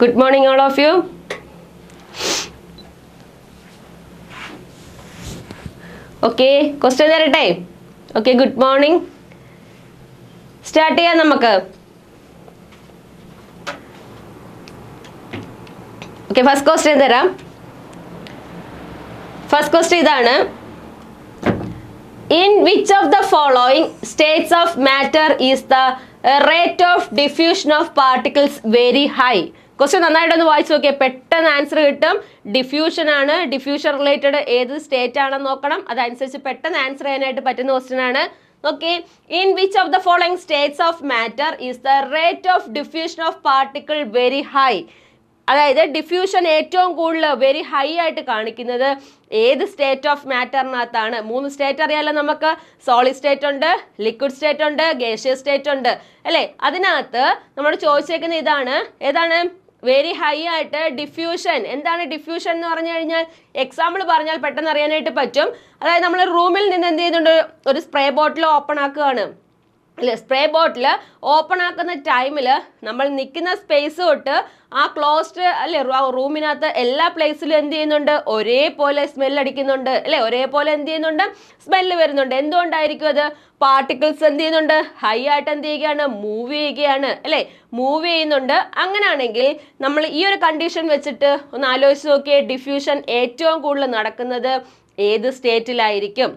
Good morning, all of you. Okay, question തരട്ടെ. Okay, good morning. Start ചെയ്യാം നമുക്ക്. Okay, first question തരാം. First question ഇതാണ്. In which of the following states of matter is the rate of diffusion of particles very high? Question നന്നായിട്ടൊന്ന് വായിച്ചു നോക്കിയാൽ പെട്ടെന്ന് answer കിട്ടും. ഡിഫ്യൂഷൻ ആണ്, ഡിഫ്യൂഷൻ റിലേറ്റഡ് ഏത് സ്റ്റേറ്റ് ആണെന്ന് നോക്കണം, അതനുസരിച്ച് പെട്ടെന്ന് ആൻസർ ചെയ്യാനായിട്ട് പറ്റുന്ന ക്വസ്റ്റ്യൻ ആണ്. Okay, in which of the following States of matter is the rate of diffusion of particle very high? അതായത് ഡിഫ്യൂഷൻ ഏറ്റവും കൂടുതൽ വെരി ഹൈ ആയിട്ട് കാണിക്കുന്നത് ഏത് സ്റ്റേറ്റ് ഓഫ് മാറ്ററിനകത്താണ്? 3 സ്റ്റേറ്റ് അറിയാലോ നമുക്ക്. സോളിഡ് സ്റ്റേറ്റ് ഉണ്ട്, ലിക്വിഡ് സ്റ്റേറ്റ് ഉണ്ട്, ഗേഷ്യസ് സ്റ്റേറ്റ് ഉണ്ട് അല്ലേ. അതിനകത്ത് നമ്മൾ ചോദിച്ചേക്കുന്ന ഇതാണ്, ഏതാണ് വെരി ഹൈ ആയിട്ട് ഡിഫ്യൂഷൻ. എന്താണ് ഡിഫ്യൂഷൻ എന്ന് പറഞ്ഞു കഴിഞ്ഞാൽ എക്സാമ്പിൾ പറഞ്ഞാൽ പെട്ടെന്ന് അറിയാനായിട്ട് പറ്റും. അതായത് നമ്മൾ റൂമിൽ നിന്ന് എന്ത് ചെയ്യുന്നുണ്ട്, ഒരു സ്പ്രേ ബോട്ടിൽ ഓപ്പൺ ആക്കുകയാണ് അല്ലേ. സ്പ്രേ ബോട്ടിൽ ഓപ്പൺ ആക്കുന്ന ടൈമിൽ നമ്മൾ നിൽക്കുന്ന സ്പേസ് തൊട്ട് ആ ക്ലോസ്ഡ് അല്ലെ റൂമിനകത്ത് എല്ലാ പ്ലേസിലും എന്ത് ചെയ്യുന്നുണ്ട്, ഒരേപോലെ സ്മെൽ അടിക്കുന്നുണ്ട് അല്ലെ, ഒരേപോലെ എന്ത് ചെയ്യുന്നുണ്ട്, സ്മെല്ല് വരുന്നുണ്ട്. എന്തുകൊണ്ടായിരിക്കും അത്? പാർട്ടിക്കിൾസ് എന്ത് ചെയ്യുന്നുണ്ട്, ഹൈ ആയിട്ട് എന്ത് ചെയ്യുകയാണ്, മൂവ് ചെയ്യുകയാണ് അല്ലെ, മൂവ് ചെയ്യുന്നുണ്ട്. അങ്ങനെയാണെങ്കിൽ നമ്മൾ ഈ ഒരു കണ്ടീഷൻ വെച്ചിട്ട് ഒന്ന് ആലോചിച്ച് നോക്കിയേ, ഡിഫ്യൂഷൻ ഏറ്റവും കൂടുതൽ നടക്കുന്നത് ഏത് സ്റ്റേറ്റിലായിരിക്കും?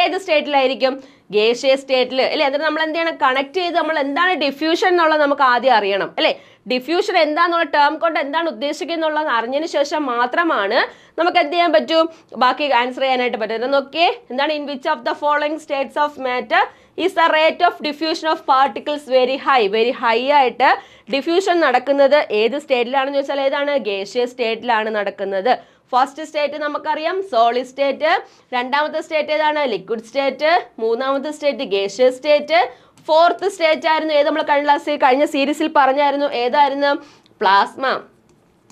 ഏത് സ്റ്റേറ്റിലായിരിക്കും? ഗേഷ്യസ് സ്റ്റേറ്റിൽ അല്ലെ. എന്നിട്ട് നമ്മൾ എന്ത് ചെയ്യണം, കണക്ട് ചെയ്ത് നമ്മൾ എന്താണ് ഡിഫ്യൂഷൻ എന്നുള്ളത് നമുക്ക് ആദ്യം അറിയണം അല്ലെ. ഡിഫ്യൂഷൻ എന്താന്നുള്ള ടേം കൊണ്ട് എന്താണ് ഉദ്ദേശിക്കുന്നത് എന്നുള്ളത് അറിഞ്ഞതിന് ശേഷം മാത്രമാണ് നമുക്ക് എന്ത് ചെയ്യാൻ പറ്റും, ബാക്കി ആൻസർ ചെയ്യാനായിട്ട് പറ്റും. നോക്കിയേ, എന്താണ് in which of the following States of matter is the rate of diffusion of particles very high? Very high ആയിട്ട് ഡിഫ്യൂഷൻ നടക്കുന്നത് ഏത് സ്റ്റേറ്റിലാണെന്ന് ചോദിച്ചാൽ ഏതാണ്? ഗേഷ്യസ് സ്റ്റേറ്റിലാണ് നടക്കുന്നത്. ഫസ്റ്റ് സ്റ്റേറ്റ് നമുക്കറിയാം സോളിഡ് സ്റ്റേറ്റ്, രണ്ടാമത്തെ സ്റ്റേറ്റ് ഏതാണ്? ലിക്വിഡ് സ്റ്റേറ്റ്, മൂന്നാമത്തെ state gaseous state, fourth state ആയിരുന്നു ഏത്? നമ്മൾ കഴിഞ്ഞ സീരീസിൽ പറഞ്ഞായിരുന്നു, ഏതായിരുന്നു? പ്ലാസ്മ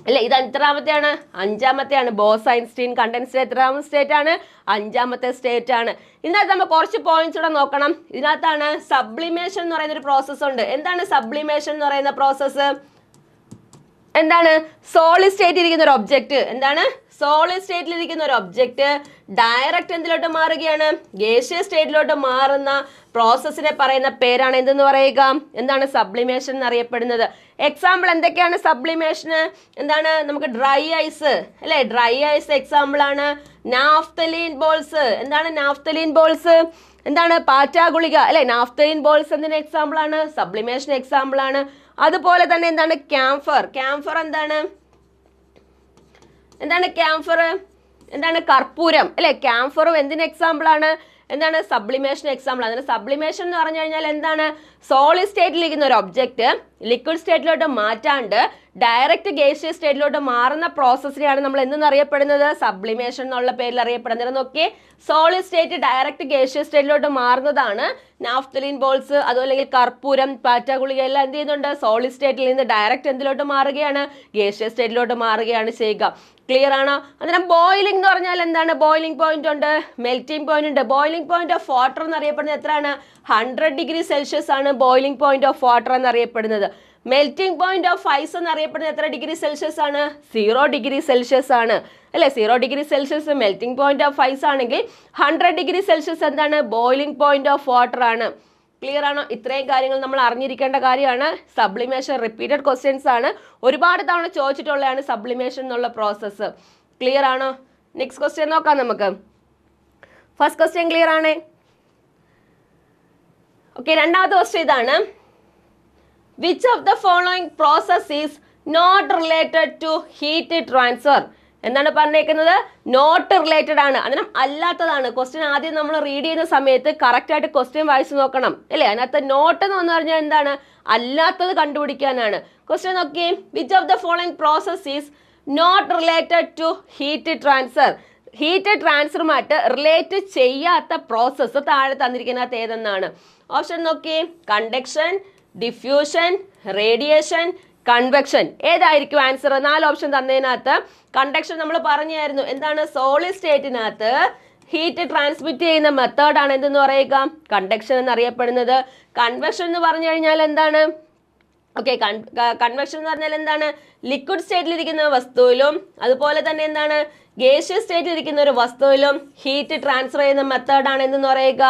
അല്ലെ. ഇത് എത്രാമത്തെയാണ്? അഞ്ചാമത്തെയാണ്. ബോസ് ഐൻസ്റ്റീൻ കണ്ടൻസ്ഡ് എത്രാമത്തെ സ്റ്റേറ്റ് ആണ്? അഞ്ചാമത്തെ സ്റ്റേറ്റ് ആണ്. ഇതിനകത്ത് നമ്മൾ കുറച്ച് പോയിന്റ്സ് കൂടെ നോക്കണം. ഇതിനകത്താണ് സബ്ലിമേഷൻ എന്ന് പറയുന്ന ഒരു പ്രോസസ് ഉണ്ട്. എന്താണ് സബ്ലിമേഷൻ എന്ന് പറയുന്ന പ്രോസസ്സ്? എന്താണ്? സോളിഡ് സ്റ്റേറ്റിൽ ഇരിക്കുന്ന ഒരു ഒബ്ജക്റ്റ്, എന്താണ് സോളിഡ് സ്റ്റേറ്റിൽ ഇരിക്കുന്ന ഒരു ഒബ്ജക്റ്റ് ഡയറക്റ്റ് എന്തിലോട്ട് മാറുകയാണ്? ഗേഷ്യസ് സ്റ്റേറ്റിലോട്ട് മാറുന്ന പ്രോസസ്സിനെ പറയുന്ന പേരാണ് എന്തെന്ന് പറയുക? എന്താണ്? സബ്ലിമേഷൻ എന്നറിയപ്പെടുന്നത്. എക്സാമ്പിൾ എന്തൊക്കെയാണ് സബ്ലിമേഷന്? എന്താണ്? നമുക്ക് ഡ്രൈ ഐസ് അല്ലെ, ഡ്രൈ ഐസ് എക്സാമ്പിൾ ആണ്. നാഫ്തലീൻ ബോൾസ്, എന്താണ് നാഫ്തലീൻ ബോൾസ്? എന്താണ്? പാറ്റാ ഗുളിക അല്ലെ. നാഫ്തലീൻ ബോൾസ് എന്തിന് എക്സാമ്പിൾ ആണ്? സബ്ലിമേഷൻ എക്സാമ്പിൾ ആണ്. അതുപോലെ തന്നെ എന്താണ്? ക്യാംഫർ. ക്യാംഫർ എന്താണ്? എന്താണ് ക്യാംഫർ? എന്താണ്? കർപ്പൂരം അല്ലെ. ക്യാംഫറും എന്തിന് എക്സാമ്പിൾ ആണ്? എന്താണ്? Sublimation example. അതിന് സബ്ലിമേഷൻ എന്ന് പറഞ്ഞു കഴിഞ്ഞാൽ എന്താണ്? സോളിഡ് സ്റ്റേറ്റിലിരിക്കുന്ന ഒരു ഒബ്ജക്റ്റ് ലിക്വിഡ് സ്റ്റേറ്റിലോട്ട് മാറ്റാണ്ട് ഡയറക്റ്റ് ഗേഷ്യസ് സ്റ്റേറ്റിലോട്ട് മാറുന്ന പ്രോസസ്സിനെയാണ് നമ്മൾ എന്തെന്ന് അറിയപ്പെടുന്നത്? സബ്ലിമേഷൻ എന്നുള്ള പേരിൽ അറിയപ്പെടുന്നത്. നോക്കിയേ, സോളിഡ് സ്റ്റേറ്റ് ഡയറക്റ്റ് ഗേഷ്യസ് സ്റ്റേറ്റിലോട്ട് മാറുന്നതാണ് നാഫ്തലീൻ ബോൾസ്, അതുപോലെ കർപ്പൂരം, പാറ്റാ ഗുളിക എല്ലാം എന്ത് ചെയ്യുന്നുണ്ട്? സോളിഡ് സ്റ്റേറ്റിൽ നിന്ന് ഡയറക്റ്റ് എന്തിലോട്ട് മാറുകയാണ്? ഗേഷ്യസ് സ്റ്റേറ്റിലോട്ട് മാറുകയാണ് ചെയ്യുക. ക്ലിയർ ആണോ? അന്നേരം ബോയിലിംഗ് എന്ന് പറഞ്ഞാൽ എന്താണ്? ബോയിലിംഗ് പോയിന്റ് ഉണ്ട്, മെൽറ്റിംഗ് പോയിന്റ് ഉണ്ട്. ബോയിലിംഗ് പോയിന്റ് ഓഫ് വാട്ടർ എന്നറിയപ്പെടുന്നത് എത്രയാണ്? 100 ഡിഗ്രി സെൽഷ്യസ് ആണ് ബോയിലിംഗ് പോയിന്റ് ഓഫ് വാട്ടർ എന്നറിയപ്പെടുന്നത്. മെൽറ്റിംഗ് പോയിന്റ് ഓഫ് ഐസ് എന്നറിയപ്പെടുന്നത് എത്ര ഡിഗ്രി സെൽഷ്യസ് ആണ്? 0 ഡിഗ്രി സെൽഷ്യസ് ആണ് അല്ലെ. 0 degree Celsius melting point of ice ആണെങ്കിൽ 100 ഡിഗ്രി സെൽഷ്യസ് എന്താണ്? ബോയിലിംഗ് പോയിന്റ് ഓഫ് വാട്ടർ ആണ്. ക്ലിയർ ആണോ? ഇത്രയും കാര്യങ്ങൾ നമ്മൾ അറിഞ്ഞിരിക്കേണ്ട കാര്യമാണ്. സബ്ലിമേഷൻ റിപ്പീറ്റഡ് ക്വസ്റ്റ്യൻസ് ആണ്, ഒരുപാട് തവണ ചോദിച്ചിട്ടുള്ളതാണ് സബ്ലിമേഷൻ എന്നുള്ള പ്രോസസ്സ്. ക്ലിയർ ആണോ? നെക്സ്റ്റ് ക്വസ്റ്റ്യൻ നോക്കാം നമുക്ക്. ഫസ്റ്റ് ക്വസ്റ്റ്യൻ ക്ലിയർ ആണേ? ഓക്കെ, രണ്ടാമത്തെ ക്വസ്റ്റ്യൻ ഇതാണ്. Which of the following process is not related to heat transfer? എന്താണ് പറഞ്ഞേക്കുന്നത്? നോട്ട് റിലേറ്റഡ് ആണ്, അതിനും അല്ലാത്തതാണ്. ക്വസ്റ്റ്യൻ ആദ്യം നമ്മൾ റീഡ് ചെയ്യുന്ന സമയത്ത് കറക്റ്റ് ആയിട്ട് ക്വസ്റ്റ്യൻ വായിച്ചു നോക്കണം അല്ലേ. അതിനകത്ത് നോട്ട് എന്ന് വന്നു പറഞ്ഞാൽ എന്താണ്? അല്ലാത്തത് കണ്ടുപിടിക്കാനാണ്. ക്വസ്റ്റ്യൻ നോക്കിയേ, which of the following process is not related to heat transfer? Heat ട്രാൻസ്ഫറുമായിട്ട് റിലേറ്റ് ചെയ്യാത്ത പ്രോസസ്സ് താഴെ തന്നിരിക്കുന്നത് ഏതെന്നാണ്? ഓപ്ഷൻ നോക്കിയേ, കണ്ടക്ഷൻ, ഡിഫ്യൂഷൻ, റേഡിയേഷൻ, കൺവെക്ഷൻ. ഏതായിരിക്കും ആൻസർ? 4 ഓപ്ഷൻ തന്നതിനകത്ത് കണ്ടക്ഷൻ നമ്മൾ പറഞ്ഞായിരുന്നു. എന്താണ്? സോളിഡ് സ്റ്റേറ്റിനകത്ത് ഹീറ്റ് ട്രാൻസ്മിറ്റ് ചെയ്യുന്ന മെത്തേഡാണ് എന്തെന്ന് പറയുക? കണ്ടക്ഷൻ എന്നറിയപ്പെടുന്നത്. കൺവെക്ഷൻ എന്ന് പറഞ്ഞു കഴിഞ്ഞാൽ എന്താണ്? ഓക്കെ. കൺവെക്ഷൻ എന്ന് പറഞ്ഞാൽ എന്താണ്? ലിക്വിഡ് സ്റ്റേറ്റിലിരിക്കുന്ന വസ്തുവിലും അതുപോലെ തന്നെ എന്താണ് ഗേഷ്യസ് സ്റ്റേറ്റിലിരിക്കുന്ന ഒരു വസ്തുവിലും ഹീറ്റ് ട്രാൻസ്ഫർ ചെയ്യുന്ന മെത്തേഡാണ് എന്തെന്ന് പറയുക?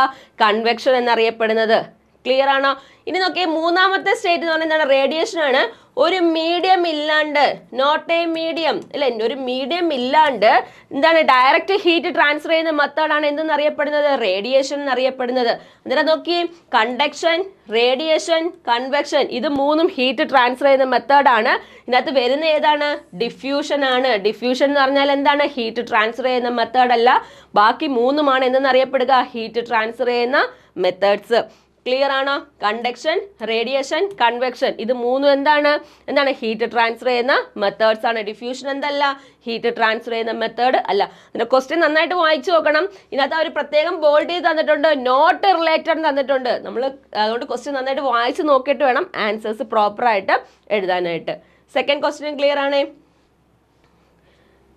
കൺവെക്ഷൻ എന്നറിയപ്പെടുന്നത്. ക്ലിയർ ആണോ? ഇനി നോക്കിയേ, മൂന്നാമത്തെ സ്റ്റേറ്റ് എന്ന് പറഞ്ഞാൽ എന്താണ്? റേഡിയേഷൻ ആണ്. ഒരു മീഡിയം ഇല്ലാണ്ട്, നോട്ട് എ മീഡിയം അല്ലെ, ഒരു മീഡിയം ഇല്ലാണ്ട് എന്താണ് ഡയറക്റ്റ് ഹീറ്റ് ട്രാൻസ്ഫർ ചെയ്യുന്ന മെത്തേഡാണ് എന്തെന്ന് അറിയപ്പെടുന്നത്? റേഡിയേഷൻ എന്നറിയപ്പെടുന്നത്. അന്നേരം നോക്കി, കണ്ടക്ഷൻ, റേഡിയേഷൻ, കൺവെക്ഷൻ, ഇത് മൂന്നും ഹീറ്റ് ട്രാൻസ്ഫർ ചെയ്യുന്ന മെത്തേഡാണ്. ഇതിനകത്ത് വരുന്ന ഏതാണ്? ഡിഫ്യൂഷൻ ആണ്. ഡിഫ്യൂഷൻ എന്ന് പറഞ്ഞാൽ എന്താണ്? ഹീറ്റ് ട്രാൻസ്ഫർ ചെയ്യുന്ന മെത്തേഡ് അല്ല, ബാക്കി മൂന്നുമാണ് എന്തെന്ന് അറിയപ്പെടുക? ഹീറ്റ് ട്രാൻസ്ഫർ ചെയ്യുന്ന മെത്തേഡ്സ്. ക്ലിയർ ആണോ? കണ്ടക്ഷൻ, റേഡിയേഷൻ, കൺവെക്ഷൻ, ഇത് മൂന്നും എന്താണ്? ഹീറ്റ് ട്രാൻസ്ഫർ ചെയ്യുന്ന മെത്തേഡ്സ് ആണ്. ഡിഫ്യൂഷൻ എന്തല്ല? ഹീറ്റ് ട്രാൻസ്ഫർ ചെയ്യുന്ന മെത്തേഡ് അല്ല. അതിന്റെ ക്വസ്റ്റ്യൻ നന്നായിട്ട് വായിച്ചു നോക്കണം. ഇതിനകത്ത് അവർ പ്രത്യേകം ബോൾഡ് ചെയ്ത് തന്നിട്ടുണ്ട്, നോട്ട് റിലേറ്റഡ് തന്നിട്ടുണ്ട്. നമ്മൾ അതുകൊണ്ട് ക്വസ്റ്റ്യൻ നന്നായിട്ട് വായിച്ച് നോക്കിയിട്ട് വേണം ആൻസേഴ്സ് പ്രോപ്പർ ആയിട്ട് എഴുതാനായിട്ട്. സെക്കൻഡ് ക്വസ്റ്റ്യൻ ക്ലിയർ ആണേ?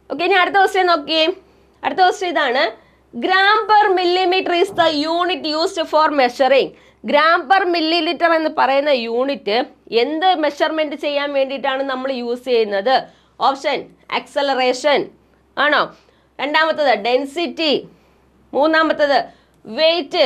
ഓക്കെ, ഇനി അടുത്ത ക്വസ്റ്റ്യൻ നോക്കിയേ. അടുത്ത ക്വസ്റ്റ്യൻ ഇതാണ്. Gram per millimetre is the unit used for measuring. Gram per milli litre എന്ന് പറയുന്ന യൂണിറ്റ് എന്ത് മെഷർമെന്റ് ചെയ്യാൻ വേണ്ടിയിട്ടാണ് നമ്മൾ യൂസ് ചെയ്യുന്നത്? ഓപ്ഷൻ ആക്സലറേഷൻ ആണോ? രണ്ടാമത്തത് ഡെൻസിറ്റി, മൂന്നാമത്തത് വെയിറ്റ്,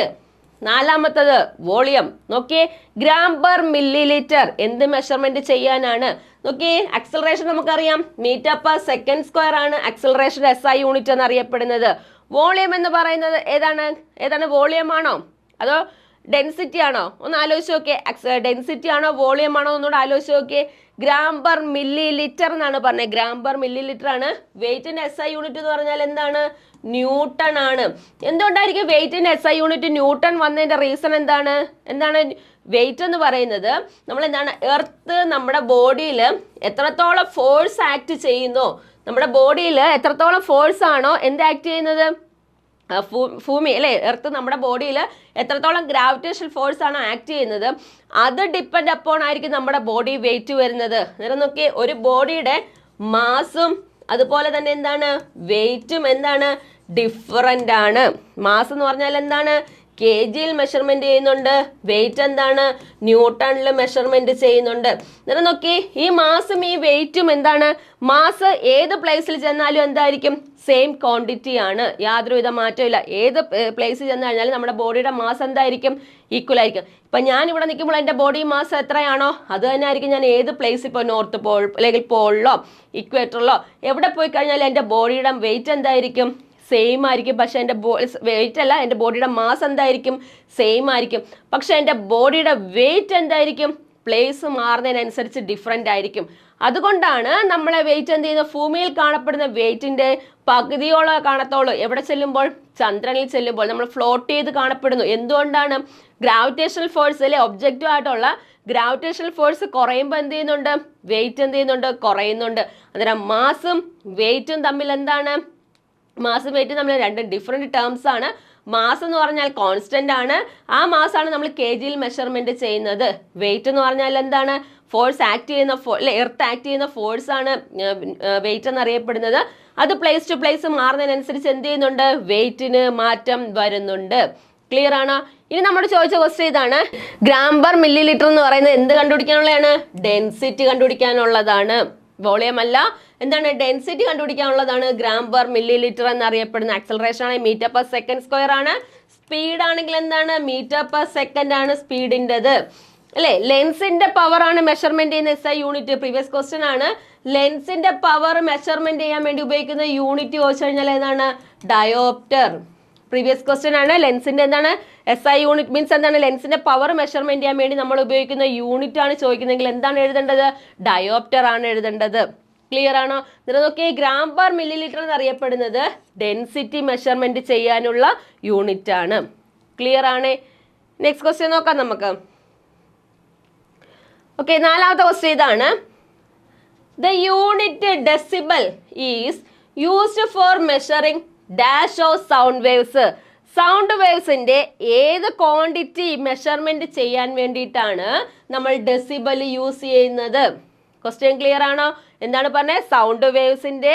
നാലാമത്തത് വോളിയം. നോക്കിയേ, ഗ്രാം പെർ മില്ലി ലിറ്റർ എന്ത് മെഷർമെന്റ് ചെയ്യാനാണ്? നോക്കിയേ, ആക്സലറേഷൻ നമുക്കറിയാം, മീറ്റർ പെർ സെക്കൻഡ് സ്ക്വയർ ആണ് ആക്സലറേഷൻ SI യൂണിറ്റ് എന്നറിയപ്പെടുന്നത്. വോളിയം എന്ന് പറയുന്നത് ഏതാണ്? വോളിയം ആണോ അതോ ഡെൻസിറ്റി ആണോ? ഒന്ന് ആലോചിച്ച് നോക്കിയേ. ഡെൻസിറ്റി ആണോ വോളിയം ആണോ ഒന്നുകൂടെ ആലോചിച്ച് നോക്കിയേ. ഗ്രാം പെർ മില്ലി ലിറ്റർ എന്നാണ് പറഞ്ഞത്. ഗ്രാം പെർ മില്ലി ലിറ്റർ ആണ്. വെയിറ്റിന്റെ SI യൂണിറ്റ് എന്ന് പറഞ്ഞാൽ എന്താണ്? ന്യൂട്ടൺ ആണ്. എന്തുകൊണ്ടായിരിക്കും വെയിറ്റിന്റെ SI യൂണിറ്റ് ന്യൂട്ടൺ വന്നതിന്റെ റീസൺ എന്താണ്? വെയിറ്റ് എന്ന് പറയുന്നത് നമ്മൾ എർത്ത് നമ്മുടെ ബോഡിയിൽ എത്രത്തോളം ഫോഴ്സ് ആക്ട് ചെയ്യുന്നോ, നമ്മുടെ ബോഡിയിൽ എത്രത്തോളം ഫോഴ്സ് ആണോ ആക്ട് ചെയ്യുന്നത്, ഭൂമി അല്ലെ, എർത്ത് നമ്മുടെ ബോഡിയിൽ എത്രത്തോളം ഗ്രാവിറ്റേഷൻ ഫോഴ്സ് ആണ് ആക്ട് ചെയ്യുന്നത്, അത് ഡിപ്പെൻഡ് അപ്പോൺ ആയിരിക്കും നമ്മുടെ ബോഡി വെയിറ്റ് വരുന്നത്. നേരെ നോക്കി, ഒരു ബോഡിയുടെ മാസും അതുപോലെ തന്നെ വെയിറ്റും ഡിഫറൻ്റ് ആണ്. മാസ് എന്ന് പറഞ്ഞാൽ kgയിൽ മെഷർമെന്റ് ചെയ്യുന്നുണ്ട്, വെയിറ്റ് ന്യൂട്ടണിൽ മെഷർമെന്റ് ചെയ്യുന്നുണ്ട്. എന്നിട്ട് നോക്കി, ഈ മാസും ഈ വെയിറ്റും മാസ് ഏത് പ്ലേസിൽ ചെന്നാലും എന്തായിരിക്കും? സെയിം ക്വാണ്ടിറ്റി ആണ്, യാതൊരുവിധ മാറ്റവും ഇല്ല. ഏത് പ്ലേസിൽ ചെന്ന് കഴിഞ്ഞാലും നമ്മുടെ ബോഡിയുടെ മാസ് എന്തായിരിക്കും? ഈക്വൽ ആയിരിക്കും. ഇപ്പം ഞാൻ ഇവിടെ നിൽക്കുമ്പോൾ എൻ്റെ ബോഡി മാസ് എത്രയാണോ അത് തന്നെ ആയിരിക്കും ഞാൻ ഏത് പ്ലേസിൽ, ഇപ്പോൾ നോർത്ത് പോൾ അല്ലെങ്കിൽ പോളിലോ ഇക്വേറ്ററിലോ എവിടെ പോയി കഴിഞ്ഞാലും എൻ്റെ ബോഡിയുടെ വെയിറ്റ് എന്തായിരിക്കും? സെയിം ആയിരിക്കും. പക്ഷെ എൻ്റെ വെയിറ്റ് അല്ല, എൻ്റെ ബോഡിയുടെ മാസ് എന്തായിരിക്കും? സെയിം ആയിരിക്കും. പക്ഷെ എൻ്റെ ബോഡിയുടെ വെയിറ്റ് എന്തായിരിക്കും? പ്ലേസ് മാറുന്നതിനനുസരിച്ച് ഡിഫറെൻ്റ് ആയിരിക്കും. അതുകൊണ്ടാണ് നമ്മളെ വെയിറ്റ് എന്ത് ചെയ്യുന്നത്? ഭൂമിയിൽ കാണപ്പെടുന്ന വെയിറ്റിന്റെ പകുതിയോളം കാണത്തോളൂ എവിടെ ചെല്ലുമ്പോൾ? ചന്ദ്രനിൽ ചെല്ലുമ്പോൾ നമ്മൾ ഫ്ലോട്ട് ചെയ്ത് കാണപ്പെടുന്നു. എന്തുകൊണ്ടാണ്? ഗ്രാവിറ്റേഷണൽ ഫോഴ്സ് അല്ലെ, ഒബ്ജക്റ്റീവ് ആയിട്ടുള്ള ഗ്രാവിറ്റേഷണൽ ഫോഴ്സ് കുറയുമ്പോൾ എന്ത് ചെയ്യുന്നുണ്ട്? വെയിറ്റ് എന്ത് ചെയ്യുന്നുണ്ട്? കുറയുന്നുണ്ട്. അന്നേരം മാസും വെയിറ്റും തമ്മിൽ മാസും വെയിറ്റും തമ്മിൽ രണ്ട് ഡിഫറെന്റ് ടേംസ് ആണ്. മാസ് എന്ന് പറഞ്ഞാൽ കോൺസ്റ്റന്റ് ആണ്, ആ മാസാണ് നമ്മൾ kgയിൽ മെഷർമെന്റ് ചെയ്യുന്നത്. വെയിറ്റ് എന്ന് പറഞ്ഞാൽ ഫോഴ്സ് ആക്ട് ചെയ്യുന്ന എർത്ത് ആക്ട് ചെയ്യുന്ന ഫോഴ്സ് ആണ് വെയിറ്റ് എന്നറിയപ്പെടുന്നത്. അത് പ്ലേസ് ടു പ്ലേസ് മാറുന്നതിനനുസരിച്ച് എന്ത് ചെയ്യുന്നുണ്ട്? വെയിറ്റിന് മാറ്റം വരുന്നുണ്ട്. ക്ലിയർ ആണോ? ഇനി നമ്മൾ ചോദിച്ച ക്വസ്റ്റ്യൻ ഇതാണ്. ഗ്രാം പെർ മില്ലി ലിറ്റർ എന്ന് പറയുന്നത് എന്ത് കണ്ടുപിടിക്കാനുള്ളതാണ്? ഡെൻസിറ്റി കണ്ടുപിടിക്കാനുള്ളതാണ്. വോളിയം അല്ല, ഡെൻസിറ്റി കണ്ടുപിടിക്കാനുള്ളതാണ്. ഗ്രാം പെർ മില്ലി ലിറ്റർ എന്നറിയപ്പെടുന്ന. ആക്സലറേഷൻ ആണെങ്കിൽ മീറ്റർ പെർ സെക്കൻഡ് സ്ക്വയർ ആണ്. സ്പീഡ് ആണെങ്കിൽ മീറ്റർ പെർ സെക്കൻഡ് ആണ് സ്പീഡിൻ്റെത് അല്ലെ. ലെൻസിന്റെ പവർ ആണ് മെഷർമെന്റ് ചെയ്യുന്ന SI യൂണിറ്റ്. പ്രീവിയസ് ക്വസ്റ്റ്യൻ ആണ്. ലെൻസിന്റെ പവർ മെഷർമെന്റ് ചെയ്യാൻ വേണ്ടി ഉപയോഗിക്കുന്ന യൂണിറ്റ് ചോദിച്ചു കഴിഞ്ഞാൽ ഡയോപ്റ്റർ. പ്രീവിയസ് ക്വസ്റ്റ്യൻ ആണ്. ലെൻസിന്റെ SI യൂണിറ്റ് മീൻസ് ലെൻസിന്റെ പവർ മെഷർമെന്റ് ചെയ്യാൻ വേണ്ടി നമ്മൾ ഉപയോഗിക്കുന്ന യൂണിറ്റ് ആണ് ചോദിക്കുന്നതെങ്കിൽ എഴുതേണ്ടത്? ഡയോപ്റ്റർ ആണ് എഴുതേണ്ടത്. ക്ലിയർ ആണോ? നോക്കിയേ, ഗ്രാം പെർ മില്ലി ലിറ്റർ എന്നറിയപ്പെടുന്നത് ഡെൻസിറ്റി മെഷർമെന്റ് ചെയ്യാനുള്ള യൂണിറ്റ് ആണ്. ക്ലിയർ ആണ്? നെക്സ്റ്റ് ക്വസ്റ്റ്യൻ നോക്കാം നമുക്ക്. ഓക്കെ, നാലാമത്തെ ക്വസ്റ്റ്യൻ ഇതാണ്. The unit decibel is used for measuring dash of sound waves. Sound വേവ്സിന്റെ ഏത് ക്വാണ്ടിറ്റി മെഷർമെന്റ് ചെയ്യാൻ വേണ്ടിയിട്ടാണ് നമ്മൾ ഡെസിബൽ യൂസ് ചെയ്യുന്നത്? ക്വസ്റ്റ്യൻ ക്ലിയർ ആണോ? എന്താണ് പറഞ്ഞത്? സൗണ്ട് വേവ്സിന്റെ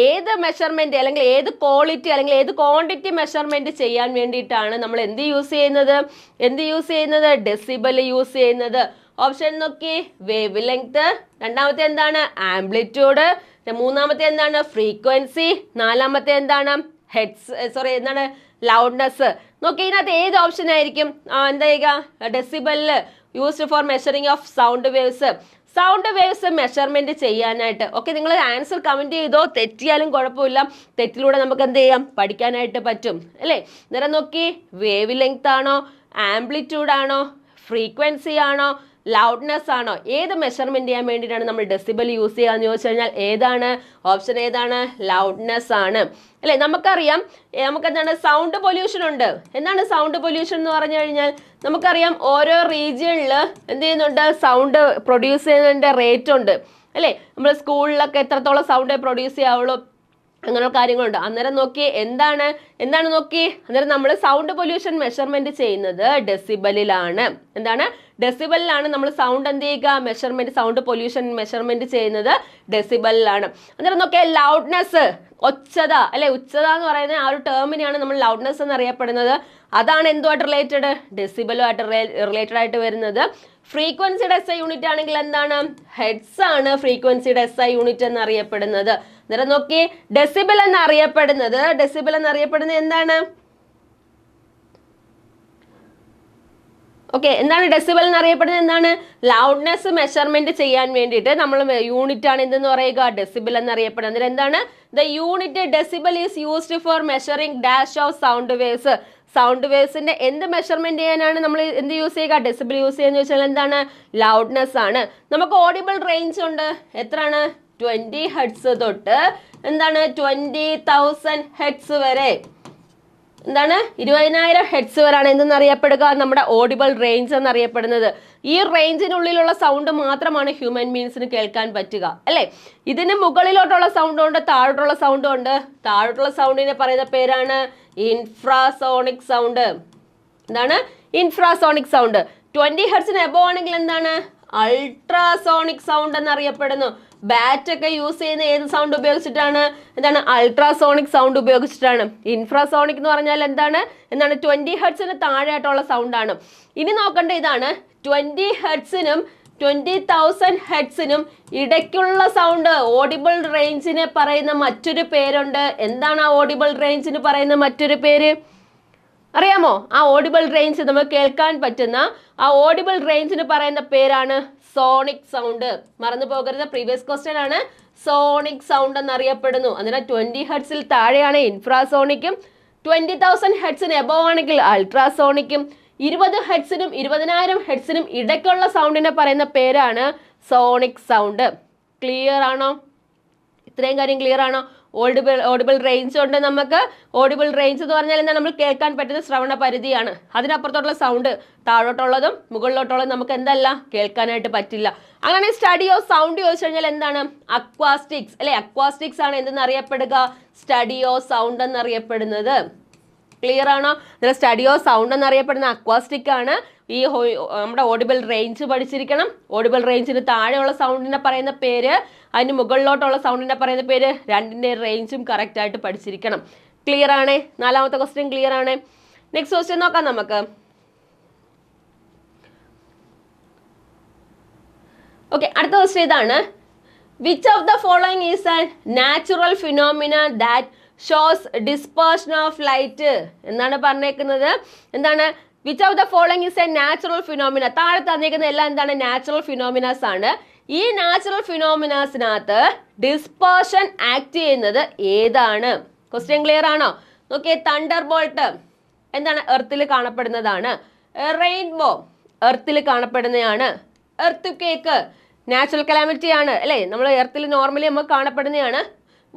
ഏത് മെഷർമെന്റ് അല്ലെങ്കിൽ ഏത് ക്വാളിറ്റി അല്ലെങ്കിൽ ഏത് ക്വാണ്ടിറ്റി മെഷർമെന്റ് ചെയ്യാൻ വേണ്ടിയിട്ടാണ് നമ്മൾ എന്ത് യൂസ് ചെയ്യുന്നത്? ഡെസിബൽ യൂസ് ചെയ്യുന്നത്. ഓപ്ഷൻ നോക്കി, വേവ് ലെങ്ത്. രണ്ടാമത്തെ എന്താണ്? ആംപ്ലിറ്റ്യൂഡ്. മൂന്നാമത്തെ എന്താണ്? ഫ്രീക്വൻസി. നാലാമത്തെ എന്താണ്? എന്താണ്? ലൗഡ്നെസ്. നോക്കി ഇതിനകത്ത് ഏത് ഓപ്ഷൻ ആയിരിക്കും? എന്താ ചെയ്യുക? ഡെസിബലില് used for measuring of sound waves. Sound waves measurement ചെയ്യാനായിട്ട്. ഓക്കെ, നിങ്ങൾ ആൻസർ കമന്റ് ചെയ്തോ, തെറ്റിയാലും കുഴപ്പമില്ല. തെറ്റിലൂടെ നമുക്ക് എന്ത് ചെയ്യാം? പഠിക്കാനായിട്ട് പറ്റും അല്ലേ? നേരെ നോക്കി, വേവ് ലെങ്ത് ആണോ, ആംപ്ലിറ്റ്യൂഡ് ആണോ, ഫ്രീക്വൻസി ആണോ, ലൗഡ്നെസ് ആണോ? ഏത് മെഷർമെന്റ് ചെയ്യാൻ വേണ്ടിയിട്ടാണ് നമ്മൾ ഡെസിബൽ യൂസ് ചെയ്യാന്ന് ചോദിച്ചു കഴിഞ്ഞാൽ ഏതാണ്? ഓപ്ഷൻ ഏതാണ്? ലൗഡ്നെസ് ആണ് അല്ലെ? നമുക്കറിയാം നമുക്ക് എന്താണ് സൗണ്ട് പൊല്യൂഷൻ ഉണ്ട്. എന്താണ് സൗണ്ട് പൊല്യൂഷൻ എന്ന് പറഞ്ഞു കഴിഞ്ഞാൽ നമുക്കറിയാം ഓരോ റീജിയണിൽ എന്ത് ചെയ്യുന്നുണ്ട്? സൗണ്ട് പ്രൊഡ്യൂസ് ചെയ്യുന്നതിന്റെ റേറ്റ് ഉണ്ട് അല്ലേ? നമ്മൾ സ്കൂളിലൊക്കെ എത്രത്തോളം സൗണ്ട് പ്രൊഡ്യൂസ് ചെയ്യാവുള്ളൂ, അങ്ങനെയുള്ള കാര്യങ്ങളുണ്ട്. അന്നേരം നോക്കി എന്താണ് നോക്കി, അന്നേരം നമ്മൾ സൗണ്ട് പൊല്യൂഷൻ മെഷർമെന്റ് ചെയ്യുന്നത് ഡെസിബലിലാണ്. എന്താണ്? ഡെസിബലിലാണ് നമ്മൾ സൗണ്ട് എന്ത് ചെയ്യുക? മെഷർമെന്റ്, സൗണ്ട് പൊല്യൂഷൻ മെഷർമെന്റ് ചെയ്യുന്നത് ഡെസിബലിലാണ്. അന്നേരം നോക്കിയാൽ ലൗഡ്നെസ്, ഒച്ചത അല്ലെ? ഉച്ചത എന്ന് പറയുന്ന ആ ഒരു ടേമിനെയാണ് നമ്മൾ ലൗഡ്നെസ് എന്ന് അറിയപ്പെടുന്നത്. അതാണ് എന്തുമായിട്ട് റിലേറ്റഡ്? ഡെസിബലുമായിട്ട് റിലേറ്റഡ് ആയിട്ട് വരുന്നത്. ഫ്രീക്വൻസിയുടെ SI യൂണിറ്റ് ആണെങ്കിൽ എന്താണ്? ഹെഡ്സ് ആണ് ഫ്രീക്വൻസിയുടെ SI യൂണിറ്റ് എന്ന് അറിയപ്പെടുന്നത്. അന്നേരം നോക്കി, ഡെസിബൽ എന്നറിയപ്പെടുന്നത് എന്താണ്? ഓക്കെ, എന്താണ് ഡെസിബൽ എന്നറിയപ്പെടുന്നത്? എന്താണ്? ലൗഡ്നെസ് മെഷർമെന്റ് ചെയ്യാൻ വേണ്ടിയിട്ട് നമ്മൾ യൂണിറ്റ് ആണ് എന്തെന്ന് പറയുക? ഡെസിബൽ എന്നറിയപ്പെടുന്നത്. അന്നേരം എന്താണ്? The unit decibel is used for measuring dash of sound waves. Sound വേവ്സിന്റെ എന്ത് മെഷർമെന്റ് ചെയ്യാനാണ് നമ്മൾ എന്ത് യൂസ് ചെയ്യുക? ഡെസിബൽ യൂസ് ചെയ്യുക വെച്ചാൽ എന്താണ്? ലൗഡ്നെസ് ആണ്. നമുക്ക് ഓഡിബിൾ റേഞ്ച് ഉണ്ട്. എത്രയാണ്? 20 ഹെർട്സ് തൊട്ട് എന്താണ് 20,000 ഹെർട്സ് വരെ. എന്താണ്? 20,000 ഹെർട്സ് വരെയാണ് എന്തെന്നറിയപ്പെടുക? നമ്മുടെ ഓഡിബിൾ റേഞ്ച് എന്നറിയപ്പെടുന്നത്. ഈ റേഞ്ചിനുള്ളിലുള്ള സൗണ്ട് മാത്രമാണ് ഹ്യൂമൻ ബീങ്സിന് കേൾക്കാൻ പറ്റുക അല്ലെ? ഇതിന് മുകളിലോട്ടുള്ള സൗണ്ട് ഉണ്ട്, താഴോട്ടുള്ള സൗണ്ട് ഉണ്ട്. താഴോട്ടുള്ള സൗണ്ടിനെ പറയുന്ന പേരാണ് ഇൻഫ്രാസോണിക് സൗണ്ട്. എന്താണ്? Infrasonic sound. 20 ഹെർട്സിന് എബോവ് ആണെങ്കിൽ എന്താണ്? അൾട്രാസോണിക് സൗണ്ട് എന്നറിയപ്പെടുന്നു. ബാറ്റ് ഒക്കെ യൂസ് ചെയ്യുന്ന ഏത് സൗണ്ട് ഉപയോഗിച്ചിട്ടാണ്? എന്താണ്? അൾട്രാസോണിക് സൗണ്ട് ഉപയോഗിച്ചിട്ടാണ്. ഇൻഫ്രാസോണിക് എന്ന് പറഞ്ഞാൽ എന്താണ്? 20 ഹെർട്സിന് താഴെയായിട്ടുള്ള സൗണ്ട് ആണ്. ഇനി നോക്കേണ്ട ഇതാണ്, 20 ഹെർട്സിനും 20,000 ഹെർട്സിനും ഇടയ്ക്കുള്ള സൗണ്ട് ഓഡിബിൾ റേഞ്ചിനെ പറയുന്ന മറ്റൊരു പേരുണ്ട്. എന്താണ് ആ ഓഡിബിൾ റേഞ്ചിന് പറയുന്ന മറ്റൊരു പേര്? അറിയാമോ? ആ ഓഡിബിൾ റേഞ്ച് നമുക്ക് കേൾക്കാൻ പറ്റുന്ന ആ ഓഡിബിൾ റേഞ്ചിന് പറയുന്ന പേരാണ് സോണിക് സൗണ്ട്. മറന്നു പോകരുത്, പ്രീവിയസ് ക്വസ്റ്റ്യൻ ആണ്. സോണിക് സൗണ്ട് എന്നറിയപ്പെടുന്നു. അന്നേരം 20 ഹെർട്സിൽ താഴെയാണ് ഇൻഫ്രാസോണിക്കും, 20,000 ഹെർട്സിന് എബോവ് ആണെങ്കിൽ അൾട്രാസോണിക്കും, 20 ഹെർട്സിനും 20,000 ഹെർട്സിനും ഇടയ്ക്കുള്ള സൗണ്ടിനെ പറയുന്ന പേരാണ് സോണിക് സൗണ്ട്. ക്ലിയർ ആണോ? ഇത്രയും കാര്യം ക്ലിയർ ആണോ? ഓഡിബിൾ റേഞ്ച് ഉണ്ട് നമുക്ക്. ഓഡിബിൾ റേഞ്ച് എന്ന് പറഞ്ഞാൽ എന്താ? നമ്മൾ കേൾക്കാൻ പറ്റുന്ന ശ്രവണ പരിധിയാണ്. അതിനപ്പുറത്തോട്ടുള്ള സൗണ്ട്, താഴോട്ടുള്ളതും മുകളിലോട്ടുള്ളതും നമുക്ക് എന്തല്ല കേൾക്കാനായിട്ട് പറ്റില്ല. അങ്ങനെ സ്റ്റഡി ഓഫ് സൗണ്ട് ചോദിച്ചു കഴിഞ്ഞാൽ എന്താണ്? അക്വാസ്റ്റിക്സ് അല്ലെ? അക്വാസ്റ്റിക്സ് ആണ് എന്തെന്ന് അറിയപ്പെടുക? സ്റ്റഡി ഓഫ് സൗണ്ട് എന്നറിയപ്പെടുന്നത്. ക്ലിയർ ആണോ? സ്റ്റഡി ഓഫ് സൗണ്ട് എന്നറിയപ്പെടുന്ന അക്വാസ്റ്റിക് ആണ്. ഈ നമ്മുടെ ഓഡിബിൾ റേഞ്ച് പഠിച്ചിരിക്കണം. ഓഡിബിൾ റേഞ്ചിന് താഴെയുള്ള സൗണ്ടിനെ പറയുന്ന പേര്, അതിന് മുകളിലോട്ടുള്ള സൗണ്ടിനെ പറയുന്ന പേര്, രണ്ടിന്റെ റേഞ്ചും കറക്റ്റ് ആയിട്ട് പഠിച്ചിരിക്കണം. ക്ലിയർ ആണേ? നാലാമത്തെ ക്വസ്റ്റ്യൻ ക്ലിയർ ആണേ? നെക്സ്റ്റ് ക്വസ്റ്റ്യൻ നോക്കാം നമുക്ക്. ഓക്കെ, അടുത്ത ക്വസ്റ്റ്യൻ ഇതാണ്. Which of the following is an natural phenomena that shows dispersion of light? എന്നാണ് പറഞ്ഞേക്കുന്നത്. എന്താണ്? Which of the following is A natural phenomena. താഴെ തന്നിരിക്കുന്ന എല്ലാം എന്താണ്? നാച്ചുറൽ ഫിനോമിനാസ് ആണ്. ഈ നാച്ചുറൽ ഫിനോമിനാസിനകത്ത് ഡിസ്പേർഷൻ ആക്ട് ചെയ്യുന്നത് ഏതാണ്? ക്വസ്റ്റ്യൻ ക്ലിയർ ആണോ? നോക്കിയേ, തണ്ടർ ബോൾട്ട് എന്താണ്? എർത്തിൽ കാണപ്പെടുന്നതാണ്. റെയിൻബോ എർത്തിൽ കാണപ്പെടുന്നതാണ്. എർത്ത് കേക്ക് നാച്ചുറൽ കലാമിറ്റി ആണ് അല്ലേ? നമ്മൾ എർത്തിൽ നോർമലി നമുക്ക് കാണപ്പെടുന്നതാണ്.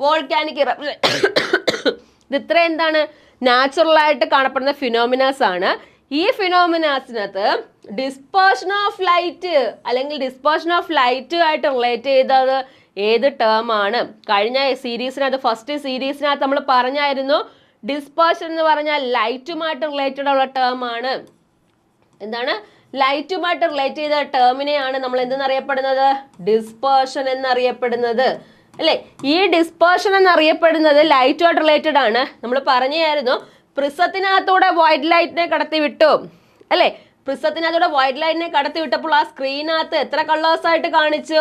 വോൾക്കാനിക് ഇത് ഇത്ര എന്താണ്? നാച്ചുറൽ ആയിട്ട് കാണപ്പെടുന്ന ഫിനോമിനാസ് ആണ്. ഈ ഫിനോമിനാസിനകത്ത് ഡിസ്പേർഷൻ ഓഫ് ലൈറ്റ് അല്ലെങ്കിൽ ഡിസ്പേർഷൻ ഓഫ് ലൈറ്റ് ആയിട്ട് റിലേറ്റ് ചെയ്തത് ഏത് ടേം ആണ്? കഴിഞ്ഞ സീരീസിനകത്ത്, ഫസ്റ്റ് സീരീസിനകത്ത് നമ്മൾ പറഞ്ഞായിരുന്നു ഡിസ്പേർഷൻ എന്ന് പറഞ്ഞാൽ ലൈറ്റുമായിട്ട് റിലേറ്റഡ് ഉള്ള ടേം ആണ്. എന്താണ്? ലൈറ്റുമായിട്ട് റിലേറ്റ് ചെയ്ത ടേമിനെയാണ് നമ്മൾ എന്തെന്നറിയപ്പെടുന്നത്? ഡിസ്പേർഷൻ എന്നറിയപ്പെടുന്നത് അല്ലേ? ഈ ഡിസ്പേർഷൻ എന്നറിയപ്പെടുന്നത് ലൈറ്റുമായിട്ട് റിലേറ്റഡ് ആണ്. നമ്മൾ പറഞ്ഞായിരുന്നു പ്രിസത്തിനകത്തൂടെ വൈറ്റ് ലൈറ്റിനെ കടത്തി വിട്ടു അല്ലേ? പ്രിസത്തിനകത്തൂടെ വൈറ്റ് ലൈറ്റിനെ കടത്തി വിട്ടപ്പോൾ ആ സ്ക്രീനകത്ത് എത്ര കളേഴ്സ് ആയിട്ട് കാണിച്ചു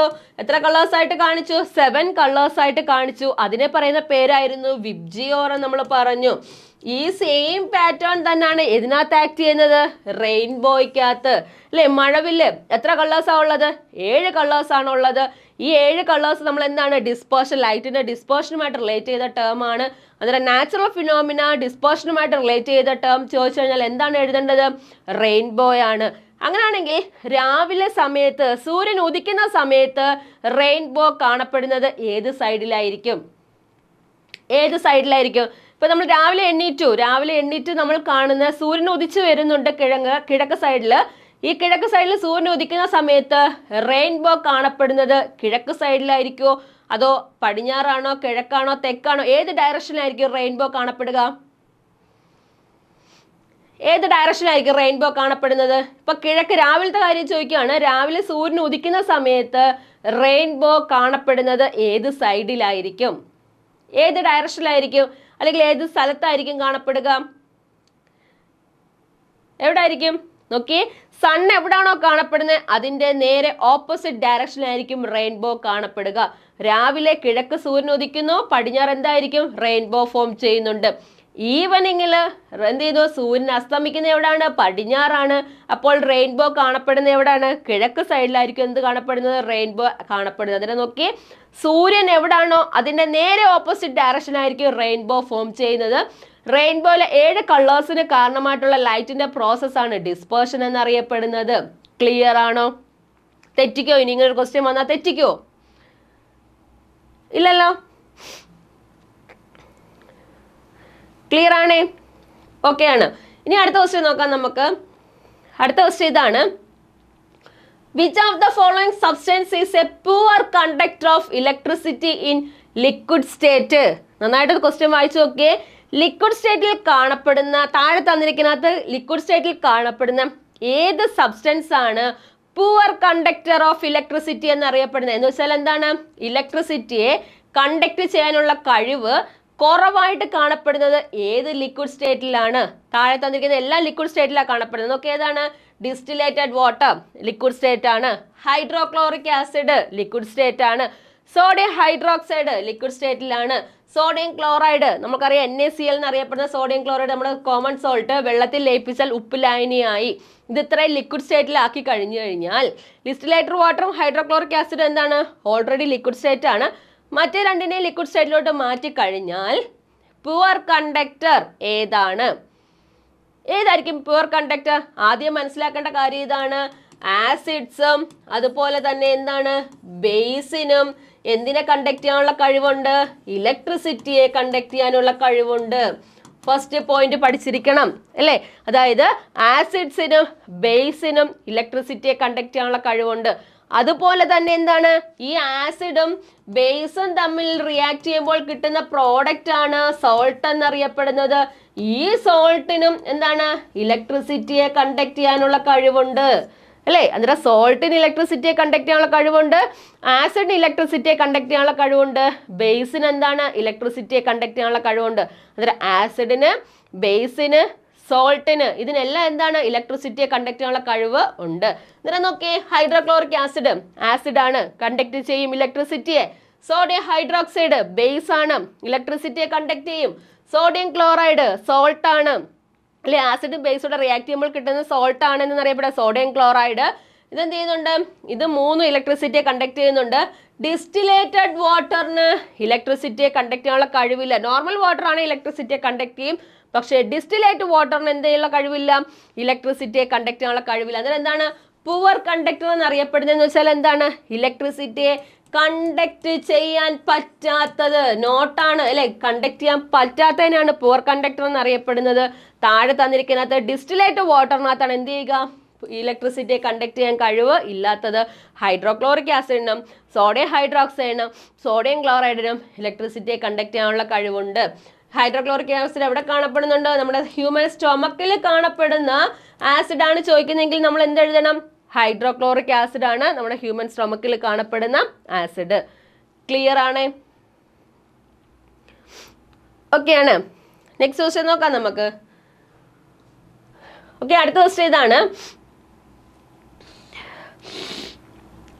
7 കളേഴ്സ് ആയിട്ട് കാണിച്ചു. അതിനെ പറയുന്ന പേരായിരുന്നു വിബ്ജിയോർ എന്ന് നമ്മൾ പറഞ്ഞു. ഈ സെയിം പാറ്റേൺ തന്നെയാണ് ഇതിനകത്ത് ആക്ട് ചെയ്യുന്നത്, റെയിൻബോയ്ക്കകത്ത് അല്ലെ. മഴവില്ല് എത്ര കളേഴ്സാണ് ഉള്ളത്? 7 കളേഴ്സ് ആണ് ഉള്ളത്. ഈ 7 കളേഴ്സ് നമ്മൾ എന്താണ് ഡിസ്പേർഷൻ, ലൈറ്റിന്റെ ഡിസ്പേർഷനുമായിട്ട് റിലേറ്റ് ചെയ്ത ടേം ആണ്. അന്നേരം നാച്ചുറൽ ഫിനോമിന ഡിസ്പേർഷനുമായിട്ട് റിലേറ്റ് ചെയ്ത ടേം ചോദിച്ചു കഴിഞ്ഞാൽ എന്താണ് എഴുതേണ്ടത്? റെയിൻബോ ആണ്. അങ്ങനെയാണെങ്കിൽ രാവിലെ സമയത്ത് സൂര്യൻ ഉദിക്കുന്ന സമയത്ത് റെയിൻബോ കാണപ്പെടുന്നത് ഏത് സൈഡിലായിരിക്കും? ഇപ്പൊ നമ്മൾ രാവിലെ എണ്ണീറ്റു നമ്മൾ കാണുന്ന സൂര്യൻ ഉദിച്ചു വരുന്നുണ്ട് കിഴക്ക് സൈഡില്. ഈ കിഴക്ക് സൈഡിൽ സൂര്യൻ ഉദിക്കുന്ന സമയത്ത് റെയിൻബോ കാണപ്പെടുന്നത് കിഴക്ക് സൈഡിലായിരിക്കുമോ അതോ പടിഞ്ഞാറാണോ കിഴക്കാണോ തെക്കാണോ? ഏത് ഡയറക്ഷനിലായിരിക്കും റെയിൻബോ കാണപ്പെടുക? ഇപ്പൊ കിഴക്ക് രാവിലത്തെ കാര്യം ചോദിക്കുകയാണ്. രാവിലെ സൂര്യൻ ഉദിക്കുന്ന സമയത്ത് റെയിൻബോ കാണപ്പെടുന്നത് ഏത് സൈഡിലായിരിക്കും? ഏത് ഡയറക്ഷനിലായിരിക്കും? അല്ലെങ്കിൽ ഏത് സ്ഥലത്തായിരിക്കും കാണപ്പെടുക? എവിടെ ആയിരിക്കും? നോക്കിയേ, സൺ എവിടാണോ കാണപ്പെടുന്നത് അതിന്റെ നേരെ ഓപ്പോസിറ്റ് ഡയറക്ഷനിലായിരിക്കും റെയിൻബോ കാണപ്പെടുക. രാവിലെ കിഴക്ക് സൂര്യൻ ഉദിക്കുന്നു, പടിഞ്ഞാറ് എന്തായിരിക്കും? റെയിൻബോ ഫോം ചെയ്യുന്നുണ്ട്. ഈവനിങ്ങിൽ എന്ത് ചെയ്തു? സൂര്യൻ അസ്തമിക്കുന്ന എവിടാണ്? പടിഞ്ഞാറാണ്. അപ്പോൾ റെയിൻബോ കാണപ്പെടുന്ന എവിടാണ്? കിഴക്ക് സൈഡിലായിരിക്കും എന്ത് കാണപ്പെടുന്നത്? റെയിൻബോ കാണപ്പെടുന്നത്. അതിനെ നോക്കി, സൂര്യൻ എവിടാണോ അതിന്റെ നേരെ ഓപ്പോസിറ്റ് ഡയറക്ഷനായിരിക്കും റെയിൻബോ ഫോം ചെയ്യുന്നത്. റെയിൻബോയിലെ 7 കളേഴ്സിന് കാരണമായിട്ടുള്ള ലൈറ്റിന്റെ പ്രോസസ്സാണ് ഡിസ്പേർഷൻ എന്നറിയപ്പെടുന്നത്. ക്ലിയർ ആണോ? തെറ്റിക്കോ? ഇനി ഇങ്ങനെ ഒരു ക്വസ്റ്റ്യൻ വന്നാൽ തെറ്റിക്കോ? ഇല്ലല്ലോ. ക്ലിയർ ആണേ? ഓക്കെ ആണ്. ഇനി അടുത്ത ക്വസ്റ്റ്യൻ നോക്കാം നമുക്ക്. അടുത്ത ക്വസ്റ്റ്യൻ ഇതാണ്. Which of the following substance is a poor conductor of electricity in liquid state? നന്നായിട്ട് ക്വസ്റ്റ്യൻ വായിച്ചു നോക്കിയേ. ലിക്വിഡ് സ്റ്റേറ്റിൽ കാണപ്പെടുന്ന, താഴെ തന്നിരിക്കുന്നത് ലിക്വിഡ് സ്റ്റേറ്റിൽ കാണപ്പെടുന്ന ഏത് സബ്സ്റ്റൻസ് ആണ് പൂവർ കണ്ടക്ടർ ഓഫ് ഇലക്ട്രിസിറ്റി എന്നറിയപ്പെടുന്നത്? എന്ന് വെച്ചാൽ എന്താണ്? ഇലക്ട്രിസിറ്റിയെ കണ്ടക്ട് ചെയ്യാനുള്ള കഴിവ് കുറവായിട്ട് കാണപ്പെടുന്നത് ഏത് ലിക്വിഡ് സ്റ്റേറ്റിലാണ്? താഴെ തന്നിരിക്കുന്ന എല്ലാ ലിക്വിഡ് സ്റ്റേറ്റിലാണ് കാണപ്പെടുന്നത്. നോക്കി, ഏതാണ്? ഡിസ്റ്റിലേറ്റഡ് വാട്ടർ ലിക്വിഡ് സ്റ്റേറ്റ് ആണ്. ഹൈഡ്രോക്ലോറിക് ആസിഡ് ലിക്വിഡ് സ്റ്റേറ്റ് ആണ്. സോഡിയം ഹൈഡ്രോക്സൈഡ് ലിക്വിഡ് സ്റ്റേറ്റിലാണ്. സോഡിയം ക്ലോറൈഡ്, നമുക്കറിയാം NaCl എന്നറിയപ്പെടുന്ന സോഡിയം ക്ലോറൈഡ് നമ്മുടെ കോമൺ സോൾട്ട്, വെള്ളത്തിൽ ലയിപ്പിച്ചാൽ ഉപ്പ് ലായനിയായി. ഇത് ഇത്രയും ലിക്വിഡ് സ്റ്റേറ്റിലാക്കി കഴിഞ്ഞു കഴിഞ്ഞാൽ ഡിസ്റ്റിലേറ്റഡ് വാട്ടറും ഹൈഡ്രോക്ലോറിക് ആസിഡും എന്താണ്? ഓൾറെഡി ലിക്വിഡ് സ്റ്റേറ്റ് ആണ്. മറ്റേ രണ്ടിനെയും ലിക്വിഡ് സ്റ്റേറ്റിലോട്ട് മാറ്റി കഴിഞ്ഞാൽ പുവർ കണ്ടക്ടർ ഏതായിരിക്കും പുവർ കണ്ടക്ടർ? ആദ്യം മനസ്സിലാക്കേണ്ട കാര്യം ഇതാണ്. ആസിഡ്സും അതുപോലെ തന്നെ എന്താണ്? ബേസിനും എന്തിനെ കണ്ടക്ട് ചെയ്യാനുള്ള കഴിവുണ്ട്? ഇലക്ട്രിസിറ്റിയെ കണ്ടക്ട് ചെയ്യാനുള്ള കഴിവുണ്ട്. ഫസ്റ്റ് പോയിന്റ് പഠിച്ചിരിക്കണം അല്ലേ? അതായത് ആസിഡ്സിനും ബേസിനും ഇലക്ട്രിസിറ്റിയെ കണ്ടക്ട് ചെയ്യാനുള്ള കഴിവുണ്ട്. അതുപോലെ തന്നെ എന്താണ്? ഈ ആസിഡും ബേസും തമ്മിൽ റിയാക്ട് ചെയ്യുമ്പോൾ കിട്ടുന്ന പ്രോഡക്റ്റ് ആണ് സോൾട്ട് എന്നറിയപ്പെടുന്നത്. ഈ സോൾട്ടിനും എന്താണ്? ഇലക്ട്രിസിറ്റിയെ കണ്ടക്ട് ചെയ്യാനുള്ള കഴിവുണ്ട് അല്ലേ? അന്നേരം സോൾട്ടിന് ഇലക്ട്രിസിറ്റിയെ കണ്ടക്ട് ചെയ്യാനുള്ള കഴിവുണ്ട്, ആസിഡിന് ഇലക്ട്രിസിറ്റിയെ കണ്ടക്ട് ചെയ്യാനുള്ള കഴിവുണ്ട്, ബേസിന് എന്താണ്? ഇലക്ട്രിസിറ്റിയെ കണ്ടക്ട് ചെയ്യാനുള്ള കഴിവുണ്ട്. അന്നേരം ആസിഡിന്, ബേസിന്, സോൾട്ടിന് ഇതിനെല്ലാം എന്താണ്? ഇലക്ട്രിസിറ്റിയെ കണ്ടക്ട് ചെയ്യാനുള്ള കഴിവ് ഉണ്ട്. അന്നേരം നോക്കിയേ, ഹൈഡ്രോക്ലോറിക് ആസിഡ് ആണ്, കണ്ടക്ട് ചെയ്യും ഇലക്ട്രിസിറ്റിയെ. സോഡിയം ഹൈഡ്രോക്സൈഡ് ബേസ് ആണ്, ഇലക്ട്രിസിറ്റിയെ കണ്ടക്ട് ചെയ്യും. സോഡിയം ക്ലോറൈഡ് സോൾട്ട് ആണ് അല്ലെ? ആസിഡും ബേസോടെ റിയാക്ട് ചെയ്യുമ്പോൾ കിട്ടുന്ന സോൾട്ട് ആണെന്ന് അറിയപ്പെടുക സോഡിയം ക്ലോറൈഡ്. ഇതെന്ത് ചെയ്യുന്നുണ്ട്? ഇത് 3 ഇലക്ട്രിസിറ്റിയെ കണ്ടക്ട് ചെയ്യുന്നുണ്ട്. ഡിസ്റ്റിലേറ്റഡ് വാട്ടറിന് ഇലക്ട്രിസിറ്റിയെ കണ്ടക്ട് ചെയ്യാനുള്ള കഴിവില്ല. നോർമൽ വാട്ടർ ആണ് ഇലക്ട്രിസിറ്റിയെ കണ്ടക്ട് ചെയ്യും, പക്ഷേ ഡിസ്റ്റിലേറ്റ് വാട്ടറിന് എന്തെയുള്ള കഴിവില്ല? ഇലക്ട്രിസിറ്റിയെ കണ്ടക്ട് ചെയ്യാനുള്ള കഴിവില്ല. അന്നേരം എന്താണ് പുവർ കണ്ടക്ടർ എന്നറിയപ്പെടുന്നതെന്ന് വെച്ചാൽ എന്താണ്? ഇലക്ട്രിസിറ്റിയെ കണ്ടക്ട് ചെയ്യാൻ പറ്റാത്തത്. നോട്ടാണ് അല്ലെ? കണ്ടക്ട് ചെയ്യാൻ പറ്റാത്തതിനാണ് പുവർ കണ്ടക്ടർ എന്നറിയപ്പെടുന്നത്. താഴെ തന്നിരിക്കുന്നത് ഡിസ്റ്റിലേറ്റ് വാട്ടറിനകത്താണ് എന്ത് ചെയ്യുക? ഇലക്ട്രിസിറ്റിയെ കണ്ടക്ട് ചെയ്യാൻ കഴിവ് ഇല്ലാത്തത്. ഹൈഡ്രോക്ലോറിക് ആസിഡിനും സോഡിയം ഹൈഡ്രോക്സൈഡിനും സോഡിയം ക്ലോറൈഡിനും ഇലക്ട്രിസിറ്റിയെ കണ്ടക്ട് ചെയ്യാനുള്ള കഴിവുണ്ട്. ഹൈഡ്രോക്ലോറിക് ആസിഡ് എവിടെ കാണപ്പെടുന്നുണ്ട്? നമ്മുടെ ഹ്യൂമൻ സ്റ്റൊമക്കിൽ കാണപ്പെടുന്ന ആസിഡ് ആണ് ചോദിക്കുന്നതെങ്കിൽ നമ്മൾ എന്ത് എഴുതണം? ഹൈഡ്രോക്ലോറിക് ആസിഡ് ആണ് നമ്മുടെ ഹ്യൂമൻ സ്റ്റൊമക്കിൽ കാണപ്പെടുന്ന ആസിഡ്. ക്ലിയർ ആണ്? ഓക്കെ ആണ്. നെക്സ്റ്റ് ക്വസ്റ്റ്യൻ നോക്കാം നമുക്ക്. ഓക്കെ, അടുത്ത ക്വസ്റ്റ്യൻ ഇതാണ്.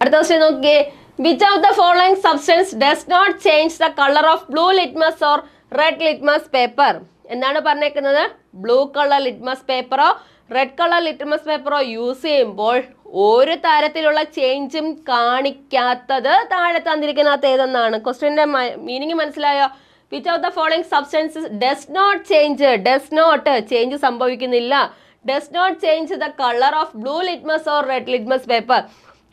അടുത്ത ക്വസ്റ്റ്യൻ നോക്കിയേ, which of the following substance does not change the colour of blue litmus or red litmus paper? എന്താണ് പറഞ്ഞേക്കുന്നത്? ബ്ലൂ കളർ ലിറ്റ്മസ് പേപ്പറോ റെഡ് കളർ ലിറ്റ്മസ് പേപ്പറോ യൂസ് ചെയ്യുമ്പോൾ ഒരു തരത്തിലുള്ള ചേഞ്ചും കാണിക്കാത്തത് താഴെ തന്നിരിക്കുന്നത് ഏതെന്നാണ്? ക്വസ്റ്റ്യന്റെ മീനിങ് മനസ്സിലായോ? Which of the following substances does not change, does not change സംഭവിക്കുന്നില്ല, does not change the colour of blue litmus or red litmus paper.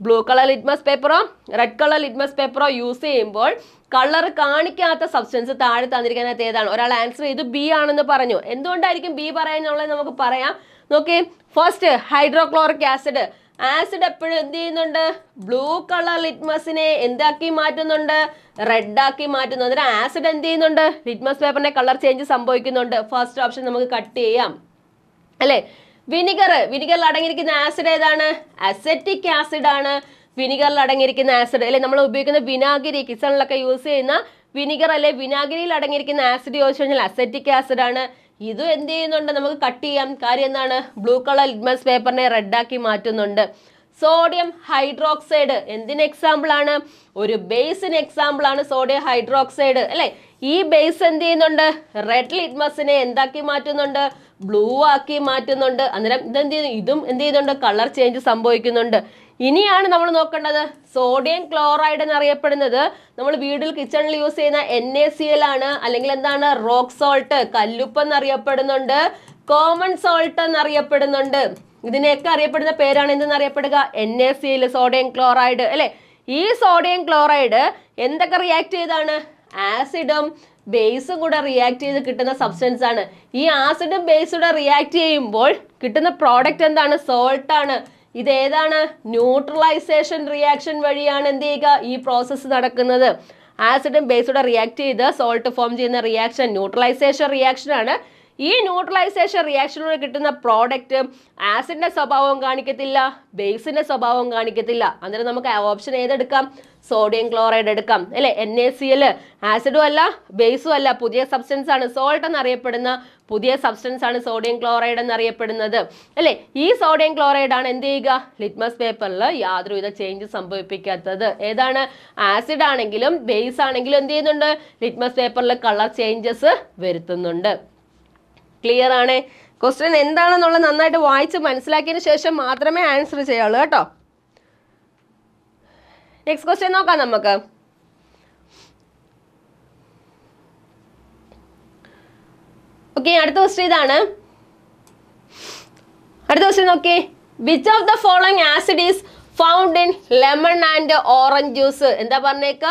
Blue colour litmus പേപ്പറോ റെഡ് കളർ ലിറ്റ്മസ് പേപ്പറോ യൂസ് ചെയ്യുമ്പോൾ colour കാണിക്കാത്ത substance താഴെ തന്നിരിക്കുന്നത് ഏതാണ്? ഒരാൾ answer ചെയ്തു ബി ആണെന്ന് പറഞ്ഞു. എന്തുകൊണ്ടായിരിക്കും ബി പറയാനുള്ളത് നമുക്ക് പറയാം. നോക്കി, ഫസ്റ്റ് ഹൈഡ്രോക്ലോറിക് ആസിഡ്. ആസിഡ് എപ്പോഴും എന്ത് ചെയ്യുന്നുണ്ട്? ബ്ലൂ കളർ ലിറ്റ്മസിനെ എന്താക്കി മാറ്റുന്നുണ്ട്? റെഡ് ആക്കി മാറ്റുന്നു. അന്നേരം ആസിഡ് എന്ത് ചെയ്യുന്നുണ്ട്? ലിറ്റ്മസ് പേപ്പറിന്റെ കളർ ചേഞ്ച് സംഭവിക്കുന്നുണ്ട്. ഫസ്റ്റ് ഓപ്ഷൻ നമുക്ക് കട്ട് ചെയ്യാം അല്ലെ. വിനിഗർ, വിനിഗറിൽ അടങ്ങിയിരിക്കുന്ന ആസിഡ് ഏതാണ്? അസെറ്റിക് ആസിഡ് ആണ് വിനിഗറിൽ അടങ്ങിയിരിക്കുന്ന ആസിഡ് അല്ലെ. നമ്മൾ ഉപയോഗിക്കുന്ന വിനാഗിരി, കിച്ചണിലൊക്കെ യൂസ് ചെയ്യുന്ന വിനിഗർ അല്ലെ, വിനാഗിരിയിൽ അടങ്ങിയിരിക്കുന്ന ആസിഡ് ചോദിച്ചു കഴിഞ്ഞാൽ അസെറ്റിക് ആസിഡ് ആണ്. ഇത് എന്ത് ചെയ്യുന്നുണ്ട്? നമുക്ക് കട്ട് ചെയ്യാം. കാര്യം എന്താണ്? ബ്ലൂ കളർ ലിറ്റ്മസ് പേപ്പറിനെ റെഡ് ആക്കി മാറ്റുന്നുണ്ട്. സോഡിയം ഹൈഡ്രോക്സൈഡ് എന്തിന് എക്സാമ്പിൾ ആണ്? ഒരു ബേസിന് എക്സാമ്പിൾ ആണ് സോഡിയം ഹൈഡ്രോക്സൈഡ് അല്ലെ. ഈ ബേസ് എന്ത് ചെയ്യുന്നുണ്ട്? റെഡ് ലിറ്റ്മസിനെ എന്താക്കി മാറ്റുന്നുണ്ട്? ബ്ലൂ ആക്കി മാറ്റുന്നുണ്ട്. അന്നേരം ഇതെന്ത് ചെയ്യുന്നു? ഇതും എന്ത് ചെയ്യുന്നുണ്ട്? കളർ ചേഞ്ച് സംഭവിക്കുന്നുണ്ട്. ഇനിയാണ് നമ്മൾ നോക്കേണ്ടത് സോഡിയം ക്ലോറൈഡ് എന്നറിയപ്പെടുന്നത് നമ്മൾ വീട്ടിൽ കിച്ചണിൽ യൂസ് ചെയ്യുന്ന NaCl ആണ്. അല്ലെങ്കിൽ എന്താണ്? റോക്ക് സോൾട്ട്, കല്ലുപ്പ് എന്നറിയപ്പെടുന്നുണ്ട്, കോമൺ സോൾട്ട് എന്നറിയപ്പെടുന്നുണ്ട്. ഇതിനെയൊക്കെ അറിയപ്പെടുന്ന പേരാണ് എന്തെന്നറിയപ്പെടുക? NaCl, സോഡിയം ക്ലോറൈഡ് അല്ലെ. ഈ സോഡിയം ക്ലോറൈഡ് എന്തൊക്കെ റിയാക്ട് ചെയ്താണ്? ആസിഡും ബേസും കൂടെ റിയാക്ട് ചെയ്ത് കിട്ടുന്ന സബ്സ്റ്റൻസ് ആണ്. ഈ ആസിഡും ബേസും കൂടെ റിയാക്ട് ചെയ്യുമ്പോൾ കിട്ടുന്ന പ്രോഡക്റ്റ് എന്താണ്? സോൾട്ട് ആണ്. ഇത് ഏതാണ്? ന്യൂട്രലൈസേഷൻ റിയാക്ഷൻ വഴിയാണ് എന്ത് ചെയ്യുക? ഈ പ്രോസസ്സ് നടക്കുന്നത്. ആസിഡും ബേസും കൂടെ റിയാക്ട് ചെയ്ത് സോൾട്ട് ഫോം ചെയ്യുന്ന റിയാക്ഷൻ ന്യൂട്രലൈസേഷൻ റിയാക്ഷൻ ആണ്. ഈ ന്യൂട്രലൈസേഷൻ റിയാക്ഷനിലൂടെ കിട്ടുന്ന പ്രോഡക്റ്റ് ആസിഡിന്റെ സ്വഭാവം കാണിക്കത്തില്ല, ബേസിന്റെ സ്വഭാവം കാണിക്കത്തില്ല. അന്നേരം നമുക്ക് ഓപ്ഷൻ ഏതെടുക്കാം? സോഡിയം ക്ലോറൈഡ് എടുക്കാം അല്ലെ. NaCl ആസിഡും അല്ല ബേസും അല്ല, പുതിയ സബ്സ്റ്റൻസ് ആണ്. സോൾട്ട് എന്നറിയപ്പെടുന്ന പുതിയ സബ്സ്റ്റൻസ് ആണ് സോഡിയം ക്ലോറൈഡ് എന്നറിയപ്പെടുന്നത് അല്ലെ. ഈ സോഡിയം ക്ലോറൈഡ് ആണ് എന്ത് ചെയ്യുക? ലിറ്റ്മസ് പേപ്പറിൽ യാതൊരുവിധ ചേഞ്ച് സംഭവിപ്പിക്കാത്തത്. ഏതാണ്? ആസിഡ് ആണെങ്കിലും ബേസ് ആണെങ്കിലും എന്ത് ചെയ്യുന്നുണ്ട്? ലിറ്റ്മസ് പേപ്പറിൽ കളർ ചേഞ്ചസ് വരുത്തുന്നുണ്ട്. ക്ലിയർ ആണ്? ക്വസ്റ്റ്യൻ എന്താണെന്നുള്ളത് നന്നായിട്ട് വായിച്ച് മനസ്സിലാക്കിയതിന് ശേഷം മാത്രമേ ആൻസർ ചെയ്യാവുള്ളൂ കേട്ടോ. നെക്സ്റ്റ് ക്വസ്റ്റ്യൻ നോക്കാം നമുക്ക്. ഓക്കെ, അടുത്ത ക്വസ്റ്റ്യൻ ഇതാണ്. അടുത്ത ക്വസ്റ്റ്യൻ നോക്കി, which of the following acid is found in lemon and orange juice? എന്താ പറഞ്ഞേക്ക?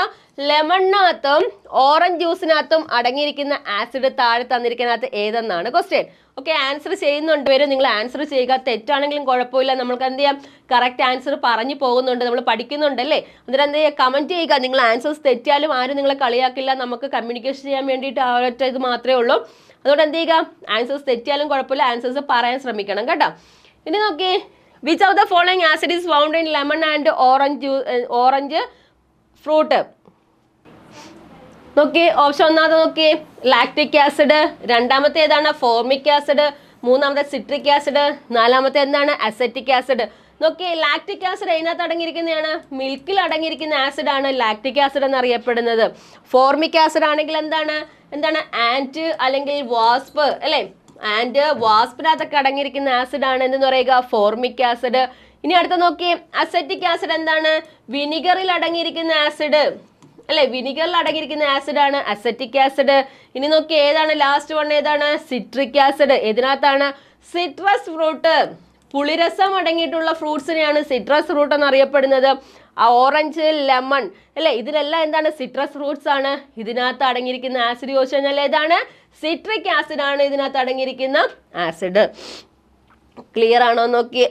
ലെമണിനകത്തും ഓറഞ്ച് ജ്യൂസിനകത്തും അടങ്ങിയിരിക്കുന്ന ആസിഡ് താഴെ തന്നിരിക്കുന്നതിനകത്ത് ഏതെന്നാണ് ക്വസ്റ്റ്യൻ. ഓക്കെ, ആൻസർ ചെയ്യുന്നുണ്ട് വരും. നിങ്ങൾ ആൻസർ ചെയ്യുക. തെറ്റാണെങ്കിലും കുഴപ്പമില്ല, നമ്മൾക്ക് എന്ത് ചെയ്യാം? കറക്റ്റ് ആൻസർ പറഞ്ഞു പോകുന്നുണ്ട്, നമ്മൾ പഠിക്കുന്നുണ്ടല്ലേ. അന്നേരം എന്ത് ചെയ്യുക? കമന്റ് ചെയ്യുക. നിങ്ങൾ ആൻസേഴ്സ് തെറ്റിയാലും ആരും നിങ്ങളെ കളിയാക്കില്ല. നമുക്ക് കമ്മ്യൂണിക്കേഷൻ ചെയ്യാൻ വേണ്ടിയിട്ട് ആ ഒറ്റ ഇത് മാത്രമേ ഉള്ളൂ. അതുകൊണ്ട് എന്ത് ചെയ്യുക? ആൻസേഴ്സ് തെറ്റിയാലും കുഴപ്പമില്ല, ആൻസേഴ്സ് പറയാൻ ശ്രമിക്കണം കേട്ടോ. ഇനി നോക്കി, which of the following acid is found in lemon and orange fruit? നോക്കി, ഓപ്ഷൻ ഒന്നാമത് നോക്കി, ലാക്റ്റിക് ആസിഡ്. രണ്ടാമത്തെ ഏതാണ്? Formic acid. മൂന്നാമത്തെ സിട്രിക് ആസിഡ്. നാലാമത്തെ എന്താണ്? Acetic acid. നോക്കി, ലാക്റ്റിക് ആസിഡ് അതിനകത്ത് അടങ്ങിയിരിക്കുന്നതാണ് മിൽക്കിൽ അടങ്ങിയിരിക്കുന്ന ആസിഡ് ആണ് ലാക്റ്റിക് ആസിഡ് എന്നറിയപ്പെടുന്നത്. ഫോർമിക് ആസിഡ് ആണെങ്കിൽ എന്താണ്? ആന്റ് അല്ലെങ്കിൽ വാസ്പ് അല്ലെ. ആന്റ് വാസ്പിനകത്തൊക്കെ അടങ്ങിയിരിക്കുന്ന ആസിഡ് ആണ് എന്തെന്ന് പറയുക? Formic acid. ഇനി അടുത്ത നോക്കി, അസെറ്റിക് ആസിഡ് എന്താണ്? വിനിഗറിൽ അടങ്ങിയിരിക്കുന്ന ആസിഡ് അല്ലെ. വിനിഗറിൽ അടങ്ങിയിരിക്കുന്ന ആസിഡ് ആണ് അസെറ്റിക് ആസിഡ്. ഇനി നോക്കി, ഏതാണ് ലാസ്റ്റ് വൺ? ഏതാണ്? Citric acid. ഇതിനകത്താണ് സിട്രസ് ഫ്രൂട്ട്, പുളിരസം അടങ്ങിയിട്ടുള്ള ഫ്രൂട്ട്സിനെയാണ് സിട്രസ് ഫ്രൂട്ട് എന്നറിയപ്പെടുന്നത്. ഓറഞ്ച്, ലെമൺ അല്ലെ, ഇതിലെല്ലാം എന്താണ്? സിട്രസ് ഫ്രൂട്ട്സ് ആണ്. ഇതിനകത്ത് അടങ്ങിയിരിക്കുന്ന ആസിഡ് ചോദിച്ചു കഴിഞ്ഞാൽ ഏതാണ്? സിട്രിക് ആസിഡ് ആണ് ഇതിനകത്ത് അടങ്ങിയിരിക്കുന്ന ആസിഡ്. ക്ലിയർ ആണോ നോക്കി?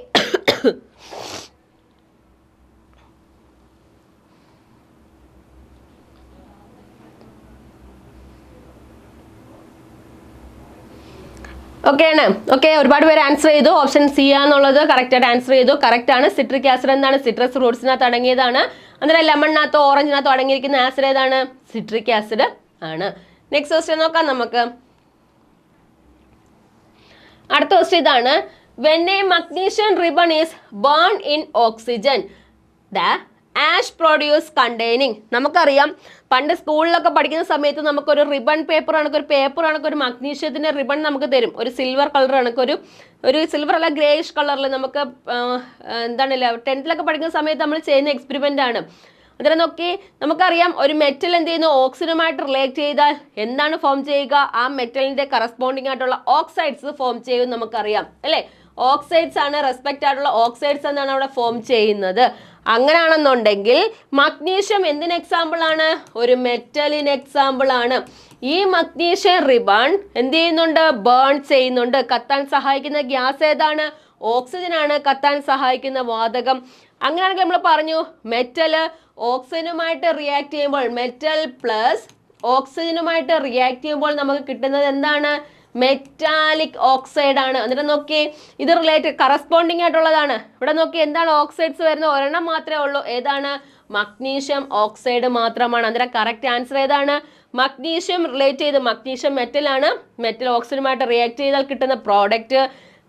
ഓക്കെ ആണ്. ഓക്കെ, ഒരുപാട് പേര് ആൻസർ ചെയ്തു. ഓപ്ഷൻ സി ആണെന്നുള്ളത് കറക്റ്റ് ആയിട്ട് ആൻസർ ചെയ്തു. കറക്റ്റ് ആണ്. സിട്രിക് ആസിഡ് എന്താണ്? സിട്രസ് ഫ്രൂട്ട്സിനകത്ത് അടങ്ങിയതാണ്. അന്നേരം ലെമണിനകത്തോ ഓറഞ്ചിനകത്തോ അടങ്ങിയിരിക്കുന്ന ആസിഡ് ഏതാണ്? സിട്രിക് ആസിഡ് ആണ്. നെക്സ്റ്റ് ക്വസ്റ്റ്യൻ നോക്കാം നമുക്ക്. അടുത്ത ക്വസ്റ്റ്യൻ ഇതാണ്. When a magnesium ribbon is burned in oxygen, the ash produce containing. നമുക്കറിയാം പണ്ട് സ്കൂളിലൊക്കെ പഠിക്കുന്ന സമയത്ത് നമുക്കൊരു റിബൺ പേപ്പർ കണക്ക് ഒരു മഗ്നീഷ്യത്തിന്റെ റിബൺ നമുക്ക് തരും. ഒരു സിൽവർ കളർ കണക്ക് ഒരു സിൽവർ അല്ല ഗ്രേയിഷ് കളറിൽ നമുക്ക് എന്താണല്ലോ 10th പഠിക്കുന്ന സമയത്ത് നമ്മൾ ചെയ്യുന്ന എക്സ്പെരിമെന്റ് ആണ്. അതിനെ നോക്കി നമുക്കറിയാം ഒരു മെറ്റൽ എന്ത് ചെയ്യുന്നു, ഓക്സിജനുമായിട്ട് റിലേറ്റ് ചെയ്താൽ എന്താണ് ഫോം ചെയ്യുക, ആ മെറ്റലിന്റെ കറസ്പോണ്ടിങ് ആയിട്ടുള്ള ഓക്സൈഡ്സ് ഫോം ചെയ്യും നമുക്കറിയാം അല്ലെ. ഓക്സൈഡ്സ് ആണ് റെസ്പെക്റ്റ് ആയിട്ടുള്ള ഓക്സൈഡ്സ് എന്നാണ് അവിടെ ഫോം ചെയ്യുന്നത്. അങ്ങനെയാണെന്നുണ്ടെങ്കിൽ മഗ്നീഷ്യം എന്തിന് എക്സാമ്പിൾ ആണ്, ഒരു മെറ്റലിന് എക്സാമ്പിൾ ആണ്. ഈ മഗ്നീഷ്യം റിബൺ എന്ത് ചെയ്യുന്നുണ്ട്, ബേൺ ചെയ്യുന്നുണ്ട്. കത്താൻ സഹായിക്കുന്ന ഗ്യാസ് ഏതാണ്, ഓക്സിജൻ ആണ് കത്താൻ സഹായിക്കുന്ന വാതകം. അങ്ങനെയാണെങ്കിൽ നമ്മൾ പറഞ്ഞു മെറ്റല് ഓക്സിജനുമായിട്ട് റിയാക്ട് ചെയ്യുമ്പോൾ, മെറ്റൽ പ്ലസ് ഓക്സിജനുമായിട്ട് റിയാക്ട് ചെയ്യുമ്പോൾ നമുക്ക് കിട്ടുന്നത് എന്താണ്, മെറ്റാലിക് ഓക്സൈഡ് ആണ്. എന്നിട്ട് നോക്കി ഇത് റിലേറ്റഡ് കറസ്പോണ്ടിങ് ആയിട്ടുള്ളതാണ്. ഇവിടെ നോക്കി എന്താണ് ഓക്സൈഡ്സ് വരുന്നത്, ഒരെണ്ണം മാത്രമേ ഉള്ളൂ. ഏതാണ്, മഗ്നീഷ്യം ഓക്സൈഡ് മാത്രമാണ്. അതിന്റെ കറക്റ്റ് ആൻസർ ഏതാണ്, മഗ്നീഷ്യം റിലേറ്റ് ചെയ്ത്, മഗ്നീഷ്യം മെറ്റൽ ആണ്, മെറ്റൽ ഓക്സിജനുമായിട്ട് റിയാക്ട് ചെയ്താൽ കിട്ടുന്ന പ്രോഡക്റ്റ്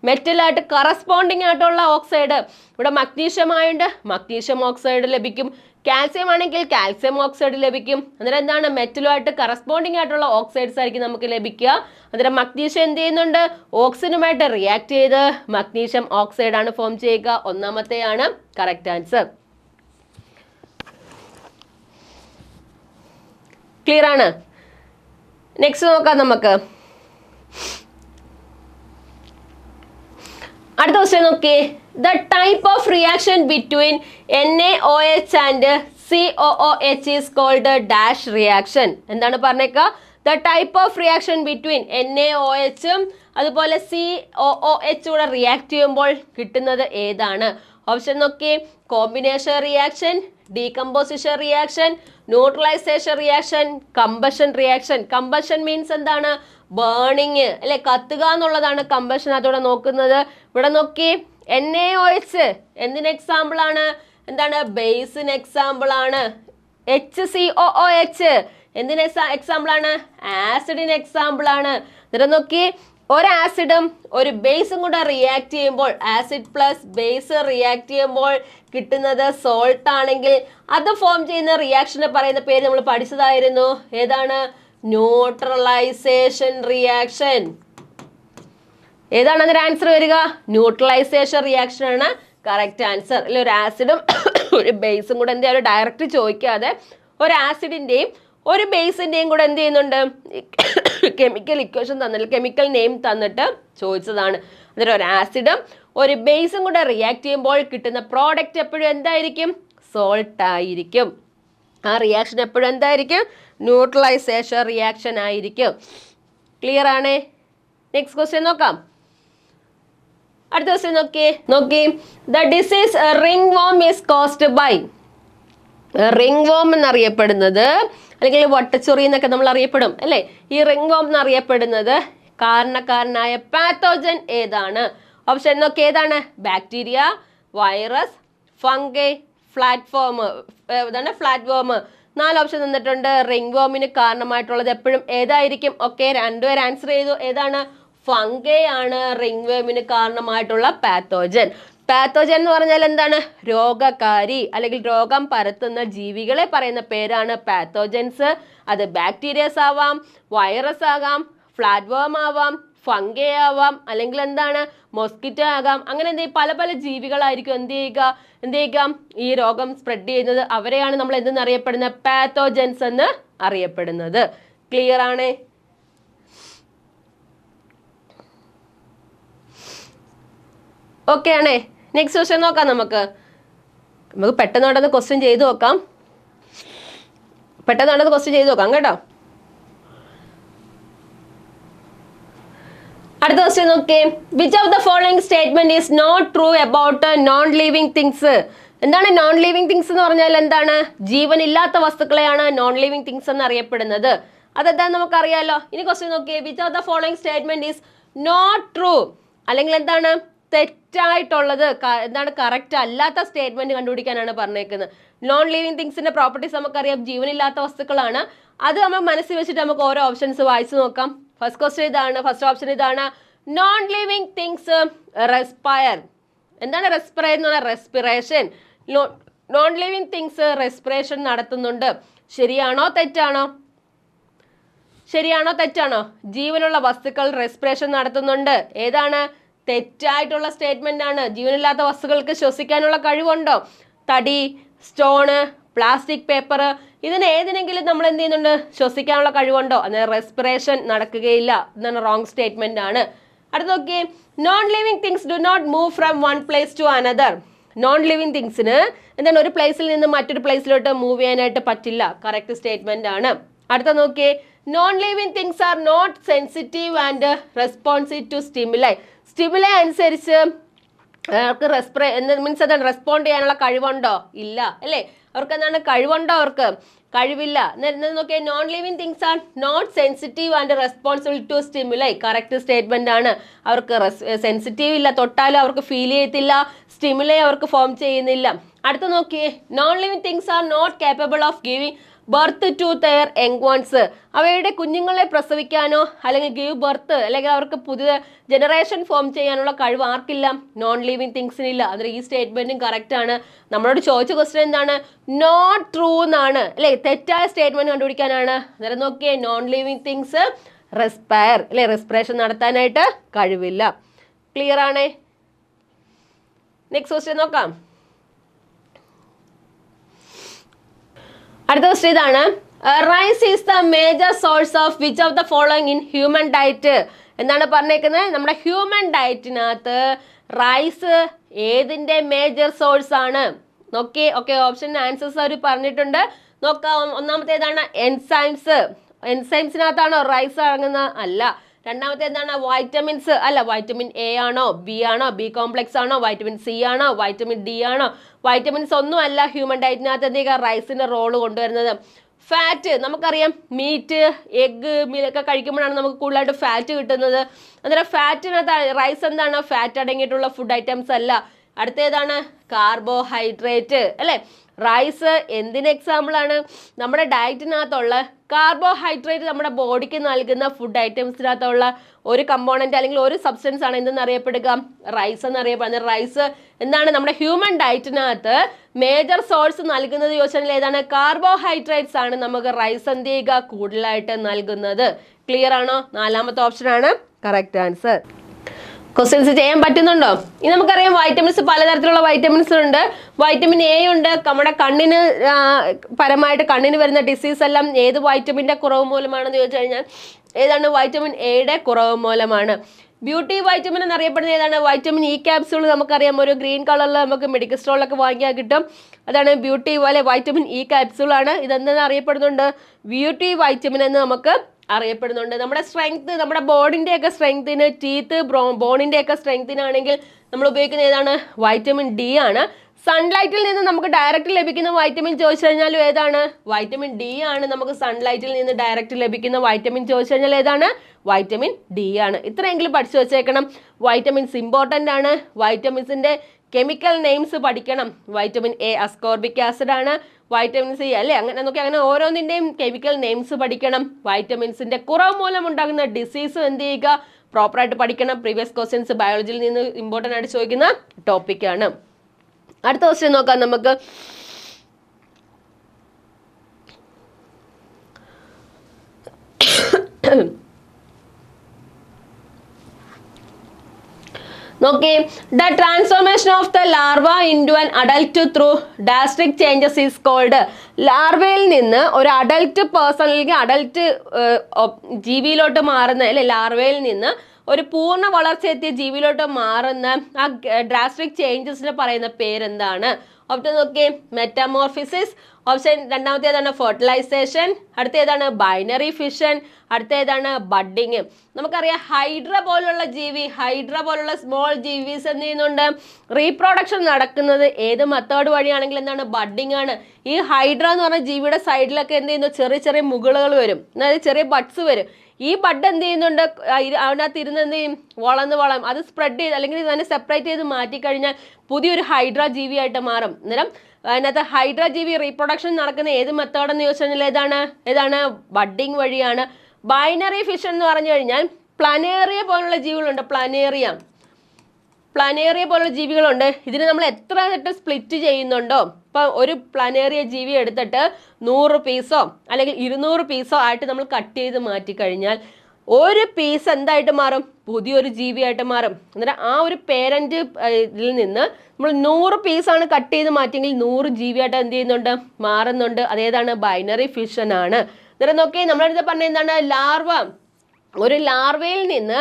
മെറ്റലായിട്ട് കറസ്പോണ്ടിങ് ആയിട്ടുള്ള ഓക്സൈഡ്. ഇവിടെ മഗ്നീഷ്യം ആയതുകൊണ്ട് മഗ്നീഷ്യം ഓക്സൈഡ് ലഭിക്കും. കാൽസ്യം ആണെങ്കിൽ കാൽസ്യം ഓക്സൈഡ് ലഭിക്കും. അന്നേരം എന്താണ്, മെറ്റലുമായിട്ട് കറസ്പോണ്ടിങ് ആയിട്ടുള്ള ഓക്സൈഡ്സ് ആയിരിക്കും നമുക്ക് ലഭിക്കുക. അന്നേരം മഗ്നീഷ്യം എന്ത് ചെയ്യുന്നുണ്ട്, ഓക്സിജനുമായിട്ട് റിയാക്ട് ചെയ്ത് മഗ്നീഷ്യം ഓക്സൈഡ് ആണ് ഫോം ചെയ്യുക. ഒന്നാമത്തെയാണ് കറക്റ്റ് ആൻസർ. ക്ലിയർ ആണ്. നെക്സ്റ്റ് നോക്കാം നമുക്ക്. അടുത്ത ക്വസ്റ്റ്യൻ നോക്കിയേ. The type of reaction between NaOH and COOH is called dash reaction. എന്താണ് പറഞ്ഞേക്ക, the type of reaction between NaOH അതുപോലെ COOH കൂടെ റിയാക്ട് ചെയ്യുമ്പോൾ കിട്ടുന്നത് ഏതാണ്? ഓപ്ഷൻ നോക്കി, combination reaction, decomposition reaction, neutralisation reaction, combustion reaction. Combustion means എന്താണ്, burning അല്ലെ, കത്തുക എന്നുള്ളതാണ് കമ്പഷൻ. അതോടെ നോക്കുന്നത്. ഇവിടെ നോക്കി NaOH എന്തിന് എക്സാമ്പിൾ ആണ്, എന്താണ്, ബേസിന് എക്സാമ്പിൾ ആണ്. HCOOH എന്തിന് എക്സാമ്പിൾ ആണ്, ആസിഡിന് എക്സാമ്പിൾ ആണ്. എന്നിട്ട് നോക്കി ഒരു ആസിഡും ഒരു ബേസും കൂടെ റിയാക്ട് ചെയ്യുമ്പോൾ, ആസിഡ് പ്ലസ് ബേസ് റിയാക്ട് ചെയ്യുമ്പോൾ കിട്ടുന്നത് സോൾട്ട് ആണെങ്കിൽ അത് ഫോം ചെയ്യുന്ന റിയാക്ഷനെ പറയുന്ന പേര് നമ്മൾ പഠിച്ചതായിരുന്നു. ഏതാണ്, ന്യൂട്രലൈസേഷൻ റിയാക്ഷൻ. ഏതാണ് അതിന്റെ ആൻസർ വരിക, ന്യൂട്രലൈസേഷൻ റിയാക്ഷൻ ആണ് കറക്റ്റ് ആൻസർ. അല്ലെ, ഒരു ആസിഡും ഒരു ബേസും കൂടെ എന്ത് ചെയ്യാൻ ഡയറക്റ്റ് ചോദിക്കാതെ ഒരു ആസിഡിന്റെയും ഒരു ബേസിന്റെയും കൂടെ എന്ത് ചെയ്യുന്നുണ്ട്, കെമിക്കൽ ഇക്വേഷൻ തന്നില്ല, കെമിക്കൽ നെയിം തന്നിട്ട് ചോദിച്ചതാണ്. അന്നേരം ഒരു ആസിഡും ഒരു ബേസും കൂടെ റിയാക്ട് ചെയ്യുമ്പോൾ കിട്ടുന്ന പ്രോഡക്റ്റ് എപ്പോഴും എന്തായിരിക്കും, സോൾട്ട് ആയിരിക്കും. ആ റിയാക്ഷൻ എപ്പോഴും എന്തായിരിക്കും, ന്യൂട്രലൈസേഷൻ റിയാക്ഷൻ ആയിരിക്കും. ക്ലിയർ ആണ്. നെക്സ്റ്റ് ക്വസ്റ്റ്യൻ നോക്കാം. അടുത്ത ക്വസ്റ്റ്യൻ നോക്കി. The disease ringworm is caused by. Ringworm എന്നറിയപ്പെടുന്നത്, അല്ലെങ്കിൽ വട്ടച്ചൊറി എന്നൊക്കെ നമ്മൾ അറിയപ്പെടും അല്ലെ. ഈ റിംഗ് വോം എന്നറിയപ്പെടുന്നത് കാരണക്കാരനായ പാത്തോജൻ ഏതാണ്? ഓപ്ഷൻ നോക്കി, ഏതാണ്, ബാക്ടീരിയ, വൈറസ്, ഫംഗൈ, ഫ്ലാറ്റ്ഫോം. ഇതാണ് ഫ്ലാറ്റ്ഫോം. 4 ഓപ്ഷൻ തന്നിട്ടുണ്ട്. റിംഗ് വോമിന് കാരണമായിട്ടുള്ളത് എപ്പോഴും ഏതായിരിക്കും? ഓക്കെ, രണ്ടുപേർ ആൻസർ ചെയ്തു. ഏതാണ്, ഫംഗൈ ആണ് റിംഗ് വോമിന് കാരണമായിട്ടുള്ള പാത്തോജൻ. പാത്തോജൻ എന്ന് പറഞ്ഞാൽ എന്താണ്, രോഗകാരി അല്ലെങ്കിൽ രോഗം പരത്തുന്ന ജീവികളെ പറയുന്ന പേരാണ് പാത്തോജൻസ്. അത് ബാക്ടീരിയസ് ആവാം, വൈറസ് ആകാം, ഫ്ലാറ്റ്വോം ആവാം, ഫംഗൈ ആവാം, അല്ലെങ്കിൽ എന്താണ്, മോസ്കിറ്റോ ആകാം. അങ്ങനെ എന്ത് പല പല ജീവികളായിരിക്കും എന്ത് ചെയ്യുക ഈ രോഗം സ്പ്രെഡ് ചെയ്യുന്നത്. അവരെയാണ് നമ്മൾ എന്തെന്ന് അറിയപ്പെടുന്നത്, പാത്തോജൻസ് എന്ന് അറിയപ്പെടുന്നത്. ക്ലിയർ ആണ്. ഓക്കെ ആണേ. നെക്സ്റ്റ് ക്വസ്റ്റ്യൻ നോക്കാം. നമുക്ക് പെട്ടെന്ന് ക്വസ്റ്റ്യൻ ചെയ്ത് നോക്കാം. കേട്ടോ. അടുത്ത ക്വസ്റ്റ്യൻ നോക്കിയേ. Which of the following statement is not true about non living things? എന്താണ് നോൺ ലിവിങ് തിങ്സ് എന്ന് പറഞ്ഞാൽ? എന്താണ്, ജീവനില്ലാത്ത വസ്തുക്കളെയാണ് നോൺ ലിവിങ് തിങ്സ് എന്ന് അറിയപ്പെടുന്നത്. അതെന്താന്ന് നമുക്കറിയാലോ. ഇനി ക്വസ്റ്റ്യൻ നോക്കിയേ. Which of the following statement is not true, അല്ലെങ്കിൽ എന്താണ് തെറ്റായിട്ടുള്ളത്, എന്താണ് കറക്റ്റ് അല്ലാത്ത സ്റ്റേറ്റ്മെന്റ് കണ്ടുപിടിക്കാനാണ് പറഞ്ഞേക്കുന്നത്. നോൺ ലിവിങ് തിങ്സിന്റെ പ്രോപ്പർട്ടീസ് നമുക്കറിയാം, ജീവനില്ലാത്ത വസ്തുക്കളാണ്. അത് നമ്മൾ മനസ്സിൽ വെച്ചിട്ട് നമുക്ക് ഓരോ ഓപ്ഷൻസ് വായിച്ചു നോക്കാം. ഫസ്റ്റ് ഓപ്ഷൻ ഇതാണ്, നോൺ ലിവിങ് തിങ്സ് റെസ്പയർ. എന്താണ് റെസ്പിറേഷൻ എന്ന് പറഞ്ഞാൽ? Respiration. Non living things respiration നടത്തുന്നുണ്ട്. ശരിയാണോ തെറ്റാണോ? ശരിയാണോ തെറ്റാണോ? ജീവനുള്ള വസ്തുക്കൾ റെസ്പിറേഷൻ നടത്തുന്നുണ്ട്. ഏതാണ്? തെറ്റായിട്ടുള്ള സ്റ്റേറ്റ്മെന്റ് ആണ്. ജീവനില്ലാത്ത വസ്തുക്കൾക്ക് ശ്വസിക്കാനുള്ള കഴിവുണ്ടോ? തടി, സ്റ്റോണ്, പ്ലാസ്റ്റിക്, പേപ്പർ, ഇതിന് ഏതിനെങ്കിലും നമ്മൾ എന്ത് ചെയ്യുന്നുണ്ട്? ശ്വസിക്കാനുള്ള കഴിവുണ്ടോ? അന്നേരം റെസ്പിറേഷൻ നടക്കുകയില്ല. ഇതാണ് റോങ് സ്റ്റേറ്റ്മെന്റ് ആണ്. അടുത്ത നോക്കിയേ, non living things do not move from one place to another. Non living തിങ്സിന് എന്താണ് ഒരു പ്ലേസിൽ നിന്ന് മറ്റൊരു പ്ലേസിലോട്ട് മൂവ് ചെയ്യാനായിട്ട് പറ്റില്ല. കറക്റ്റ് സ്റ്റേറ്റ്മെന്റ് ആണ്. അടുത്ത നോക്കിയേ, non living things are not sensitive and responsive to stimuli. Stimuli അനുസരിച്ച് അവർക്ക് മീൻസ് എന്താണ് റെസ്പോണ്ട് ചെയ്യാനുള്ള കഴിവുണ്ടോ? ഇല്ല അല്ലേ? അവർക്ക് എന്താണ് കഴിവുണ്ടോ? അവർക്ക് കഴിവില്ല. നോക്കിയാൽ non living things are not sensitive and responsible to stimuli. Correct statement ആണ്. അവർക്ക് സെൻസിറ്റീവ് ഇല്ല, തൊട്ടാലും അവർക്ക് ഫീൽ ചെയ്യത്തില്ല, സ്റ്റിമുലൈ അവർക്ക് ഫോം ചെയ്യുന്നില്ല. അടുത്ത നോക്കിയേ, non living things are not capable of giving birth to their young ones. അവയുടെ കുഞ്ഞുങ്ങളെ പ്രസവിക്കാനോ അല്ലെങ്കിൽ ഗീവ് ബർത്ത് അല്ലെങ്കിൽ അവർക്ക് പുതിയ ജനറേഷൻ ഫോം ചെയ്യാനുള്ള കഴിവ് ആർക്കില്ല? Non living തിങ്സിനില്ല. അതിന് ഈ സ്റ്റേറ്റ്മെന്റും കറക്റ്റ് ആണ്. നമ്മളോട് ചോദിച്ച ക്വസ്റ്റ്യൻ എന്താണ്? നോട്ട് ട്രൂ എന്നാണ് അല്ലെ? തെറ്റായ സ്റ്റേറ്റ്മെന്റ് കണ്ടുപിടിക്കാനാണ്. അന്നേരം നോക്കിയേ, നോൺ ലിവിങ് തിങ്സ് റെസ്പയർ അല്ലെ, റെസ്പിറേഷൻ നടത്താനായിട്ട് കഴിവില്ല. ക്ലിയർ ആണേ? നെക്സ്റ്റ് ക്വസ്റ്റ്യൻ നോക്കാം. അടുത്ത ക്വസ്റ്റ്യൻ ഇതാണ്, rice is the major source of which of the following in human diet. എന്താണ് പറഞ്ഞേക്കുന്നത്? നമ്മുടെ ഹ്യൂമൻ ഡയറ്റിനകത്ത് റൈസ് ഏതിന്റെ മേജർ സോഴ്സ് ആണ്? നോക്കിയേ. ഓക്കെ, ഓപ്ഷൻ ആൻസേഴ്സ് അവർ പറഞ്ഞിട്ടുണ്ട്. നോക്കാം. ഒന്നാമത്തേതാണ് എൻസൈംസ്. എൻസൈംസിനകത്താണോ റൈസ് അടങ്ങുന്നത്? അല്ല. രണ്ടാമത്തെ എന്താണ്? വൈറ്റമിൻസ്. അല്ല. വൈറ്റമിൻ എ ആണോ, ബി ആണോ, ബി കോംപ്ലക്സ് ആണോ, വൈറ്റമിൻ സി ആണോ, വൈറ്റമിൻ ഡി ആണോ? വൈറ്റമിൻസ് ഒന്നും അല്ല ഹ്യൂമൻ ഡയറ്റിനകത്ത് എന്തെയ്യുക റൈസിന്റെ റോള് കൊണ്ടുവരുന്നത്. ഫാറ്റ് നമുക്കറിയാം, മീറ്റ്, എഗ്, മീനൊക്കെ കഴിക്കുമ്പോഴാണ് നമുക്ക് കൂടുതലായിട്ട് ഫാറ്റ് കിട്ടുന്നത്. അന്നേരം ഫാറ്റിനകത്ത് റൈസ് എന്താണ്? ഫാറ്റ് അടങ്ങിയിട്ടുള്ള ഫുഡ് ഐറ്റംസ് അല്ല. അടുത്തേതാണ്? കാർബോഹൈഡ്രേറ്റ് അല്ലെ? റൈസ് എന്തിന് എക്സാമ്പിൾ ആണ്? നമ്മുടെ ഡയറ്റിനകത്തുള്ള കാർബോഹൈഡ്രേറ്റ് നമ്മുടെ ബോഡിക്ക് നൽകുന്ന ഫുഡ് ഐറ്റംസിനകത്തുള്ള ഒരു കമ്പോണന്റ് അല്ലെങ്കിൽ ഒരു സബ്സ്റ്റൻസ് ആണ് എന്തെന്ന് അറിയപ്പെടുക? റൈസ് എന്നറിയപ്പെടുന്നത്. റൈസ് എന്താണ് നമ്മുടെ ഹ്യൂമൻ ഡയറ്റിനകത്ത് മേജർ സോഴ്സ് നൽകുന്നത് ചോദിച്ചാൽ ഏതാണ്? കാർബോഹൈഡ്രേറ്റ്സ് ആണ് നമുക്ക് റൈസ് എന്ത് ചെയ്യുക കൂടുതലായിട്ട് നൽകുന്നത്. ക്ലിയർ ആണോ? നാലാമത്തെ ഓപ്ഷൻ ആണ് കറക്റ്റ് ആൻസർ. ക്വസ്റ്റ്യൻസ് ചെയ്യാൻ പറ്റുന്നുണ്ടോ? ഇനി നമുക്കറിയാം വൈറ്റമിൻസ് പലതരത്തിലുള്ള വൈറ്റമിൻസ് ഉണ്ട്. വൈറ്റമിൻ എ ഉണ്ട്. നമ്മുടെ കണ്ണിന് പരമായിട്ട് കണ്ണിന് വരുന്ന ഡിസീസ് എല്ലാം ഏത് വൈറ്റമിൻ്റെ കുറവ് മൂലമാണെന്ന് ചോദിച്ചു കഴിഞ്ഞാൽ ഏതാണ്? വൈറ്റമിൻ എയുടെ കുറവ് മൂലമാണ്. ബ്യൂട്ടി വൈറ്റമിൻ എന്നറിയപ്പെടുന്ന ഏതാണ്? വൈറ്റമിൻ ഇ ക്യാപ്സ്യൂൾ നമുക്കറിയാം, ഒരു ഗ്രീൻ കളറിൽ നമുക്ക് മെഡിക്കൽ സ്റ്റോറിലൊക്കെ വാങ്ങിയാൽ കിട്ടും. അതാണ് ബ്യൂട്ടി പോലെ വൈറ്റമിൻ ഇ ക്യാപ്സ്യൂൾ ആണ്. ഇതെന്തെന്ന് അറിയപ്പെടുന്നുണ്ട്? ബ്യൂട്ടി വൈറ്റമിൻ എന്ന് നമുക്ക് അറിയപ്പെടുന്നുണ്ട്. നമ്മുടെ സ്ട്രെങ്ത്, നമ്മുടെ ബോഡിന്റെ ഒക്കെ സ്ട്രെങ്തിന്, ടീത്ത്, ബോണിന്റെ ഒക്കെ സ്ട്രെങ്തിനാണെങ്കിൽ നമ്മൾ ഉപയോഗിക്കുന്ന ഏതാണ്? വൈറ്റമിൻ ഡി ആണ്. സൺലൈറ്റിൽ നിന്ന് നമുക്ക് ഡയറക്റ്റ് ലഭിക്കുന്ന വൈറ്റമിൻ ചോദിച്ചു കഴിഞ്ഞാലും ഏതാണ്? വൈറ്റമിൻ ഡി ആണ്. നമുക്ക് സൺലൈറ്റിൽ നിന്ന് ഡയറക്റ്റ് ലഭിക്കുന്ന വൈറ്റമിൻ ചോദിച്ചു കഴിഞ്ഞാൽ ഏതാണ്? വൈറ്റമിൻ ഡി ആണ്. ഇത്രയെങ്കിലും പഠിച്ചു വെച്ചേക്കണം. വൈറ്റമിൻസ് ഇമ്പോർട്ടൻ്റ് ആണ്. വൈറ്റമിൻസിന്റെ കെമിക്കൽ നെയിംസ് പഠിക്കണം. വൈറ്റമിൻ എ അസ്കോർബിക് ആസിഡ് ആണ്. വൈറ്റമിൻ സി അല്ലെ, അങ്ങനെ ഓരോന്നിന്റെയും കെമിക്കൽ നെയിംസ് പഠിക്കണം. വൈറ്റമിൻസിന്റെ കുറവ് മൂലം ഉണ്ടാകുന്ന ഡിസീസ് എന്ത് ചെയ്യുക? പ്രോപ്പറായിട്ട് പഠിക്കണം. പ്രീവിയസ് ക്വസ്റ്റ്യൻസ് ബയോളജിയിൽ നിന്ന് ഇമ്പോർട്ടൻ്റ് ആയിട്ട് ചോദിക്കുന്ന ടോപ്പിക്കാണ്. അടുത്ത ക്വസ്റ്റ്യൻ നോക്കാം നമുക്ക്. നോക്കിയേ, the transformation of the larva into an adult through drastic changes is called. ലാർവയിൽ നിന്ന് ഒരു അഡൽട്ട് പേഴ്സൺ അല്ലെങ്കിൽ അഡൽട്ട് ജീവിയിലോട്ട് മാറുന്ന അല്ലെ, ലാർവയിൽ നിന്ന് ഒരു പൂർണ്ണ വളർച്ച എത്തിയ ജീവിയിലോട്ട് മാറുന്ന ആ ഡ്രാസ്റ്റിക് ചേഞ്ചസിന് പറയുന്ന പേരെന്താണ്? ഓപ്ഷൻ നോക്കിയേ, മെറ്റാമോർഫിസിസ്. ഓപ്ഷൻ രണ്ടാമത്തേതാണ് ഫെർട്ടിലൈസേഷൻ. അടുത്തേതാണ് ബൈനറി ഫിഷൻ. അടുത്തേതാണ് ബഡ്ഡിങ്. നമുക്കറിയാം ഹൈഡ്ര പോലുള്ള ജീവി, ഹൈഡ്ര പോലുള്ള സ്മോൾ ജീവിസ് എന്ത് ചെയ്യുന്നുണ്ട്? റീപ്രൊഡക്ഷൻ നടക്കുന്നത് ഏത് മെത്തേഡ് വഴിയാണെങ്കിൽ എന്താണ്? ബഡ്ഡിങ് ആണ്. ഈ ഹൈഡ്ര എന്ന് പറഞ്ഞ ജീവിയുടെ സൈഡിലൊക്കെ എന്ത് ചെയ്യുന്നു? ചെറിയ ചെറിയ മുകളുകൾ വരും, അതായത് ചെറിയ ബഡ്സ് വരും. ഈ ബഡ് എന്ത് ചെയ്യുന്നുണ്ട്? അതിനകത്ത് ഇരുന്ന് എന്ത് ചെയ്യും? വളം അത് സ്പ്രെഡ് ചെയ്ത് അല്ലെങ്കിൽ തന്നെ സെപ്പറേറ്റ് ചെയ്ത് മാറ്റിക്കഴിഞ്ഞാൽ പുതിയൊരു ഹൈഡ്ര ജീവിയായിട്ട് മാറും. അന്നേരം അതിനകത്ത് ഹൈഡ്ര ജീവി റീപ്രൊഡക്ഷൻ നടക്കുന്ന ഏത് മെത്തേഡ് എന്ന് ചോദിച്ചു കഴിഞ്ഞാൽ ഏതാണ്? ബഡ്ഡിങ് വഴിയാണ്. ബൈനറി ഫിഷൻ എന്ന് പറഞ്ഞു കഴിഞ്ഞാൽ പ്ലാനേറിയ പോലുള്ള ജീവികളുണ്ട്. പ്ലാനേറിയ പോലുള്ള ജീവികളുണ്ട്. ഇതിന് നമ്മൾ എത്ര ആയിട്ട് സ്പ്ലിറ്റ് ചെയ്യുന്നുണ്ടോ, ഇപ്പൊ ഒരു പ്ലാനേറിയ ജീവി എടുത്തിട്ട് 100 പീസോ അല്ലെങ്കിൽ 200 പീസോ ആയിട്ട് നമ്മൾ കട്ട് ചെയ്ത് മാറ്റി കഴിഞ്ഞാൽ ഒരു പീസ് എന്തായിട്ട് മാറും? പുതിയൊരു ജീവിയായിട്ട് മാറും. അന്നേരം ആ ഒരു പേരന്റ് ഇതിൽ നിന്ന് നമ്മൾ 100 പീസാണ് കട്ട് ചെയ്ത് മാറ്റിയെങ്കിൽ 100 ജീവിയായിട്ട് എന്ത് ചെയ്യുന്നുണ്ട്? മാറുന്നുണ്ട്. അതേതാണ്? ബൈനറി ഫിഷൻ ആണ്. അന്നേരം നോക്കി നമ്മളടുത്ത് പറഞ്ഞ എന്താണ്? ലാർവ. ഒരു ലാർവയിൽ നിന്ന്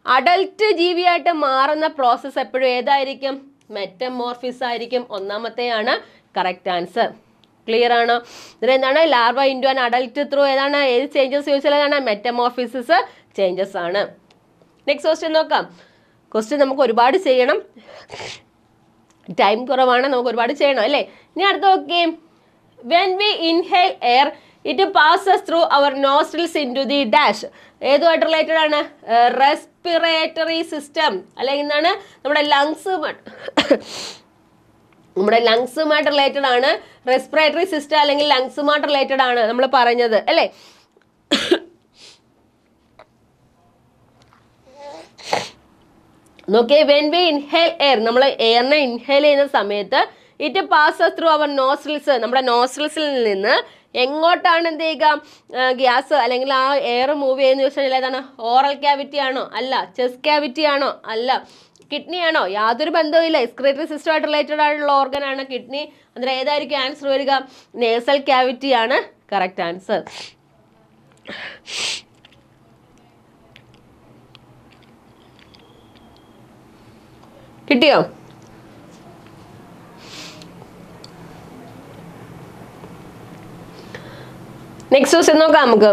അഡൽട്ട് ജീവിയായിട്ട് മാറുന്ന പ്രോസസ്സ് എപ്പോഴും ഏതായിരിക്കും? മെറ്റമോർഫിസ് ആയിരിക്കും. ഒന്നാമത്തെയാണ് കറക്റ്റ് ആൻസർ. ക്ലിയർ ആണോ? ഇതിൽ എന്താണ്? Larva into an adult through ഏതാണ്? ഏത് ചേഞ്ചസ് ചോദിച്ചാൽ ഏതാണ്? മെറ്റമോർഫിസിസ് ചേഞ്ചസ് ആണ്. നെക്സ്റ്റ് ക്വസ്റ്റ്യൻ നോക്കാം. ക്വസ്റ്റ്യൻ നമുക്ക് ഒരുപാട് ചെയ്യണം, ടൈം കുറവാണ്, നമുക്ക് ഒരുപാട് ചെയ്യണം അല്ലേ? ഇനി അടുത്ത് നോക്കിയേ. When we inhale air it passes through our nostrils into the dash. ഏതുമായിട്ട് റിലേറ്റഡ് ആണ്? റെസ്പിറേറ്ററി സിസ്റ്റം അല്ലെങ്കിൽ എന്താണ്? നമ്മുടെ ലങ്സുമായിട്ട് റിലേറ്റഡ് ആണ്. റെസ്പിറേറ്ററി സിസ്റ്റം അല്ലെങ്കിൽ ലങ്സുമായിട്ട് റിലേറ്റഡ് ആണ് നമ്മൾ പറഞ്ഞത് അല്ലേ? നോക്കിയേ, വെൻ വി ഇൻഹേൽ എയർ, നമ്മൾ എയറിനെ ഇൻഹേൽ ചെയ്യുന്ന സമയത്ത് it passes through our nostrils, നമ്മുടെ നോസ്ട്രിൽസിൽ നിന്ന് എങ്ങോട്ടാണ് എന്ത് ചെയ്യുക? ഗ്യാസ് അല്ലെങ്കിൽ ആ എയർ മൂവ് ചെയ്യുന്ന ചോദിച്ചാൽ ഏതാണ്? ഓറൽ ക്യാവിറ്റി ആണോ? അല്ല. ചെസ്റ്റ് ക്യാവിറ്റി ആണോ? അല്ല. കിഡ്നി ആണോ? യാതൊരു ബന്ധവുമില്ല. എക്സ്ക്രീറ്ററി സിസ്റ്റമായിട്ട് റിലേറ്റഡ് ആയിട്ടുള്ള ഓർഗൻ ആണ് കിഡ്നി. അന്നേരം ഏതായിരിക്കും ആൻസർ വരിക? നേസൽ ക്യാവിറ്റി ആണ് കറക്റ്റ് ആൻസർ. കിട്ടിയോ? നെക്സ്റ്റ് ക്വസ്റ്റ്യൻ നോക്കാം നമുക്ക്.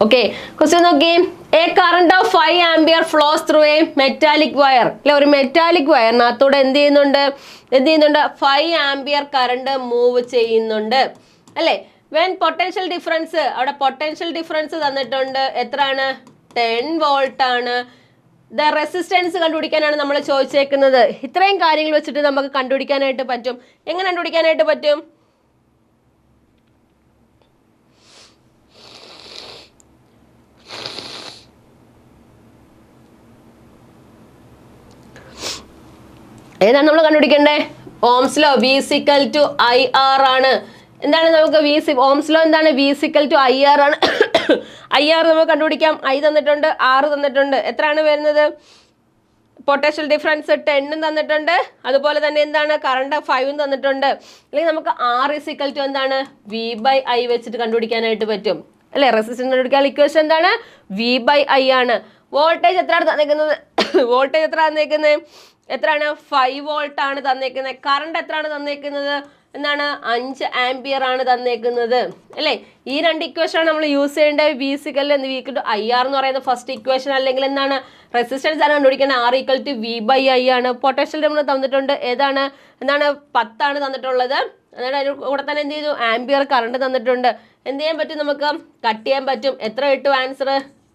ഓക്കെ, ക്വസ്റ്റ്യൻ നോക്കി. A current of 5 ampere flows through a metallic wire. അല്ലെ, ഒരു മെറ്റാലിക് വയറിനകത്തൂടെ എന്ത് ചെയ്യുന്നുണ്ട്? 5 ആംപിയർ കറണ്ട് മൂവ് ചെയ്യുന്നുണ്ട് അല്ലെ? വെൻ പൊട്ടൻഷ്യൽ ഡിഫറൻസ്, അവിടെ പൊട്ടൻഷ്യൽ ഡിഫറൻസ് തന്നിട്ടുണ്ട്. എത്രയാണ്? 10 വോൾട്ട് ആണ്. ദ റെസിസ്റ്റൻസ് കണ്ടുപിടിക്കാനാണ് നമ്മൾ ചോദിച്ചേക്കുന്നത്. ഇത്രയും കാര്യങ്ങൾ വെച്ചിട്ട് നമുക്ക് കണ്ടുപിടിക്കാനായിട്ട് പറ്റും. എങ്ങനെ കണ്ടുപിടിക്കാനായിട്ട് പറ്റും? ഏതാണ് നമ്മൾ കണ്ടുപിടിക്കണ്ടേ? ഓംസ് ലോ, V = IR ആണ്. എന്താണ് നമുക്ക് ഓംസ് ലോ എന്താണ്? V = IR ആണ്. IR നമുക്ക് കണ്ടുപിടിക്കാം. I തന്നിട്ടുണ്ട്, R തന്നിട്ടുണ്ട്. എത്രയാണ് വരുന്നത്? പൊട്ടൻഷ്യൽ ഡിഫറൻസ് 10 തന്നിട്ടുണ്ട്. അതുപോലെ തന്നെ എന്താണ്? കറണ്ട് 5 തന്നിട്ടുണ്ട്. അല്ലെങ്കിൽ നമുക്ക് R = എന്താണ്? V/I വെച്ചിട്ട് കണ്ടുപിടിക്കാനായിട്ട് പറ്റും അല്ലെ? റെസിസ്റ്റൻസ് കണ്ടുപിടിക്കാൻ ഇക്വേഷൻ എന്താണ്? V/I ആണ്. വോൾട്ടേജ് എത്രയാണ് തന്നേക്കുന്നത്? വോൾട്ടേജ് എത്ര തന്നേക്കുന്നത്? എത്രയാണ്? 5 വോൾട്ട് ആണ് തന്നേക്കുന്നത്. കറണ്ട് എത്രയാണ് തന്നേക്കുന്നത്? എന്താണ്? 5 ആംപിയർ ആണ് തന്നേക്കുന്നത് അല്ലേ? ഈ രണ്ട് ഇക്വേഷൻ ആണ് നമ്മൾ യൂസ് ചെയ്യേണ്ടത്. V = IR എന്ന് പറയുന്ന ഫസ്റ്റ് ഇക്വേഷൻ. അല്ലെങ്കിൽ എന്താണ്? റെസിസ്റ്റൻസ് ആണ് കണ്ടുപിടിക്കുന്നത്. R = V/I ആണ്. പൊട്ടൻഷ്യൽ നമ്മൾ തന്നിട്ടുണ്ട്. ഏതാണ്? എന്താണ്? 10 ആണ് തന്നിട്ടുള്ളത്. അതായത് അതിന് കൂടെ തന്നെ എന്ത് ചെയ്തു? ആംപിയർ കറണ്ട് തന്നിട്ടുണ്ട്. എന്ത് ചെയ്യാൻ പറ്റും? നമുക്ക് കട്ട് ചെയ്യാൻ പറ്റും. എത്ര കിട്ടും ആൻസർ?